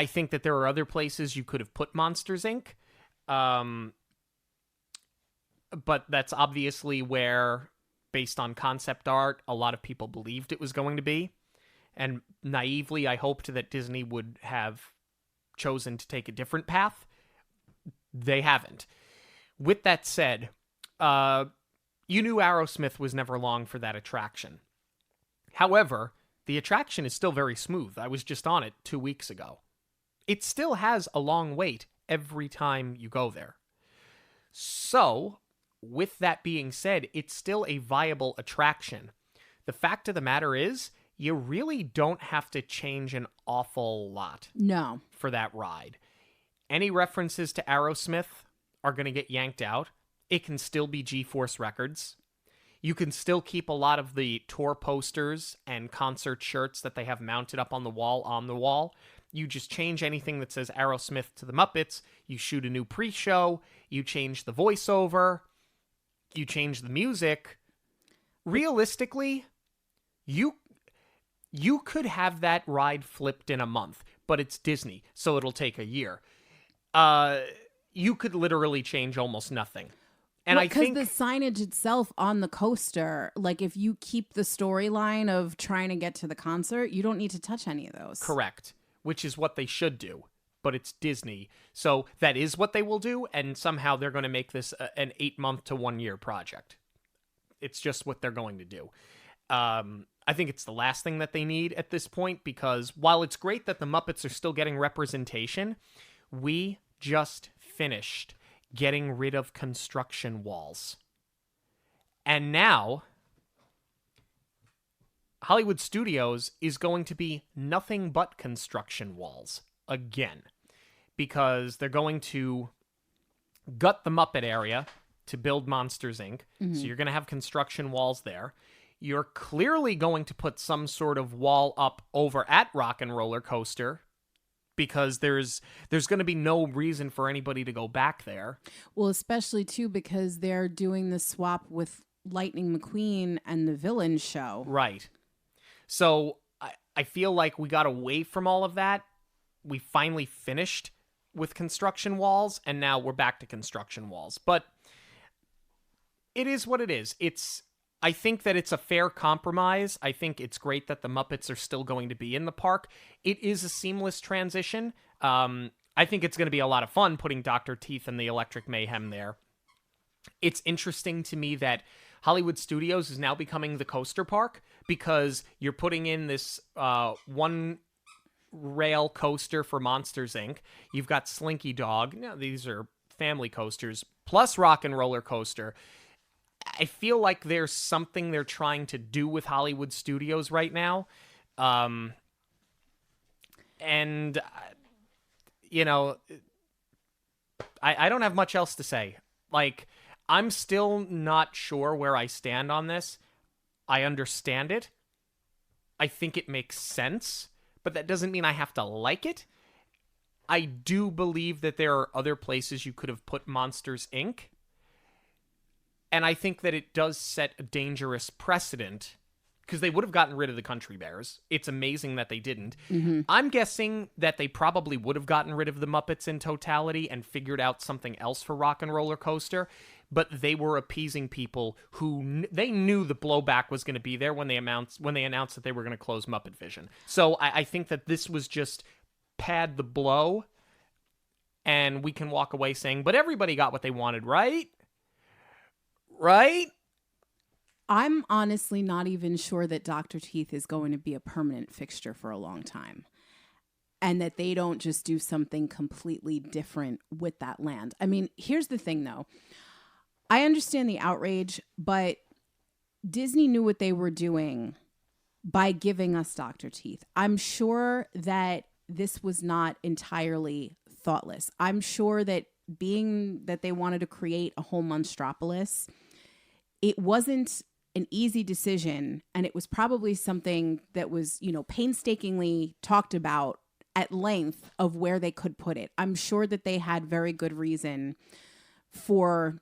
think that there are other places you could have put Monsters, Inc. But that's obviously where, based on concept art, a lot of people believed it was going to be. And naively, I hoped that Disney would have chosen to take a different path. They haven't. With that said, you knew Aerosmith was never long for that attraction. However, the attraction is still very smooth. I was just on it 2 weeks ago. It still has a long wait every time you go there. So, with that being said, it's still a viable attraction. The fact of the matter is, you really don't have to change an awful lot. No. For that ride. Any references to Aerosmith are going to get yanked out. It can still be G-Force Records. You can still keep a lot of the tour posters and concert shirts that they have mounted up on the wall. You just change anything that says Aerosmith to the Muppets. You shoot a new pre-show. You change the voiceover. You change the music. Realistically, you could have that ride flipped in a month, but it's Disney, so it'll take a year. You could literally change almost nothing. And I think because the signage itself on the coaster, like if you keep the storyline of trying to get to the concert, you don't need to touch any of those. Correct, which is what they should do. But it's Disney, so that is what they will do, and somehow they're going to make this an 8-month to 1-year project. It's just what they're going to do. I think it's the last thing that they need at this point, because while it's great that the Muppets are still getting representation, we just finished getting rid of construction walls. And now, Hollywood Studios is going to be nothing but construction walls again, because they're going to gut the Muppet area to build Monsters, Inc. Mm-hmm. So you're going to have construction walls there. You're clearly going to put some sort of wall up over at Rock and Roller Coaster, because there's going to be no reason for anybody to go back there. Well, especially too because they're doing the swap with Lightning McQueen and the Villain show. Right. So I feel like we got away from all of that. We finally finished with construction walls, and now we're back to construction walls. But it is what it is. I think that it's a fair compromise. I think it's great that the Muppets are still going to be in the park. It is a seamless transition. I think it's going to be a lot of fun putting Dr. Teeth and the Electric Mayhem there. It's interesting to me that Hollywood Studios is now becoming the coaster park, because you're putting in this one rail coaster for Monsters, Inc. You've got Slinky Dog. Now, these are family coasters, plus Rock and Roller Coaster. I feel like there's something they're trying to do with Hollywood studios right now. And, you know, I don't have much else to say. Like, I'm still not sure where I stand on this. I understand it. I think it makes sense, but that doesn't mean I have to like it. I do believe that there are other places you could have put Monsters, Inc., and I think that it does set a dangerous precedent because they would have gotten rid of the Country Bears. It's amazing that they didn't. Mm-hmm. I'm guessing that they probably would have gotten rid of the Muppets in totality and figured out something else for Rock and Roller Coaster, but they were appeasing people who they knew the blowback was going to be there when they announced that they were going to close Muppet Vision. So I think that this was just pad the blow, and we can walk away saying, but everybody got what they wanted, right? Right? I'm honestly not even sure that Dr. Teeth is going to be a permanent fixture for a long time. And that they don't just do something completely different with that land. I mean, here's the thing, though. I understand the outrage, but Disney knew what they were doing by giving us Dr. Teeth. I'm sure that this was not entirely thoughtless. I'm sure that being that they wanted to create a whole Monstropolis, it wasn't an easy decision, and it was probably something that was, painstakingly talked about at length of where they could put it. I'm sure that they had very good reason for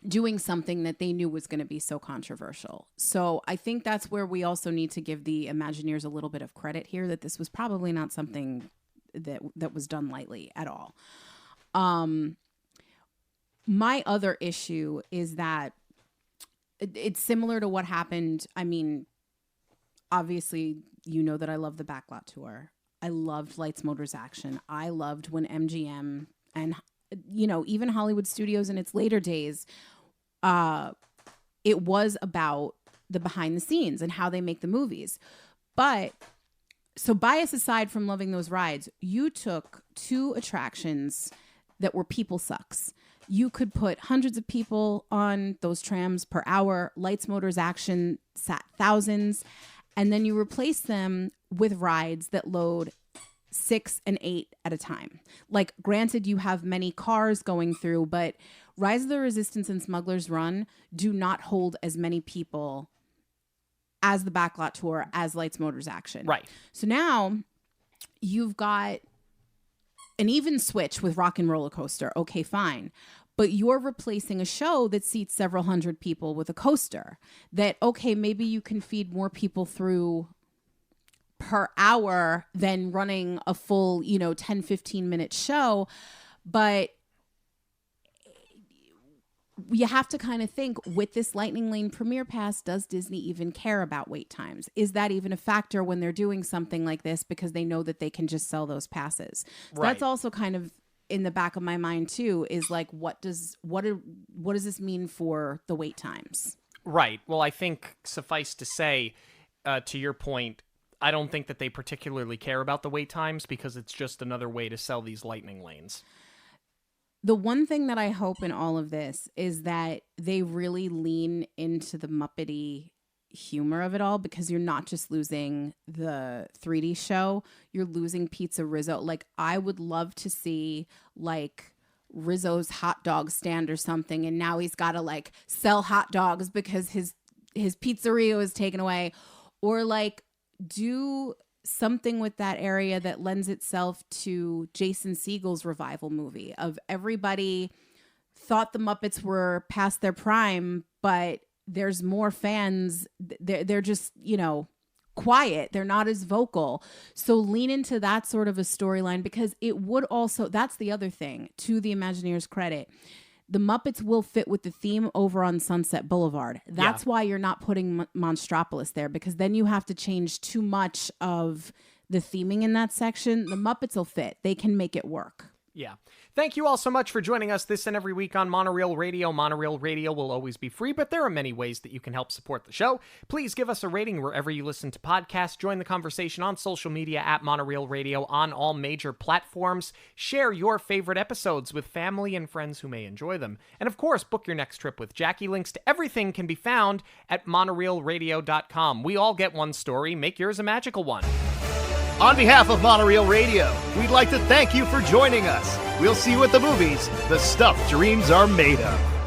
doing something that they knew was going to be so controversial. So I think that's where we also need to give the Imagineers a little bit of credit here, that this was probably not something that was done lightly at all. My other issue is that it's similar to what happened. I mean, obviously, you know that I love the Backlot Tour. I loved Lights, Motors, Action. I loved when MGM and, even Hollywood Studios in its later days, it was about the behind the scenes and how they make the movies. But so bias aside from loving those rides, you took two attractions that were people sucks. You could put hundreds of people on those trams per hour. Lights, Motors, Action sat thousands. And then you replace them with rides that load 6 and 8 at a time. Like, granted, you have many cars going through, but Rise of the Resistance and Smuggler's Run do not hold as many people as the Backlot Tour, as Lights, Motors, Action. Right. So now you've got an even switch with Rock and Roller Coaster. Okay, fine. But you're replacing a show that seats several hundred people with a coaster that, okay, maybe you can feed more people through per hour than running a full, 10, 15-minute show. But you have to kind of think, with this Lightning Lane Premier Pass, does Disney even care about wait times? Is that even a factor when they're doing something like this, because they know that they can just sell those passes? So right. That's also kind of in the back of my mind too, is like, what does this mean for the wait times? Right. Well, I think suffice to say, to your point, I don't think that they particularly care about the wait times, because it's just another way to sell these lightning lanes. The one thing that I hope in all of this is that they really lean into the Muppety humor of it all, because you're not just losing the 3D show, you're losing Pizza Rizzo. Like, I would love to see like Rizzo's hot dog stand or something, and now he's got to like sell hot dogs because his pizzeria is taken away, or like do something with that area that lends itself to Jason Segel's revival movie of everybody thought the Muppets were past their prime, but there's more fans. They're just, quiet. They're not as vocal. So lean into that sort of a storyline, because it would also, that's the other thing, to the Imagineers' credit. The Muppets will fit with the theme over on Sunset Boulevard. That's why you're not putting Monstropolis there, because then you have to change too much of the theming in that section. The Muppets will fit. They can make it work. Yeah. Thank you all so much for joining us this and every week on Monoreel Radio. Monoreel Radio will always be free, but there are many ways that you can help support the show. Please give us a rating wherever you listen to podcasts. Join the conversation on social media at Monoreel Radio on all major platforms. Share your favorite episodes with family and friends who may enjoy them. And of course, book your next trip with Jackie. Links to everything can be found at monoreelradio.com. We all get one story. Make yours a magical one. On behalf of Monoreel Radio, we'd like to thank you for joining us. We'll see you at the movies, the stuff dreams are made of.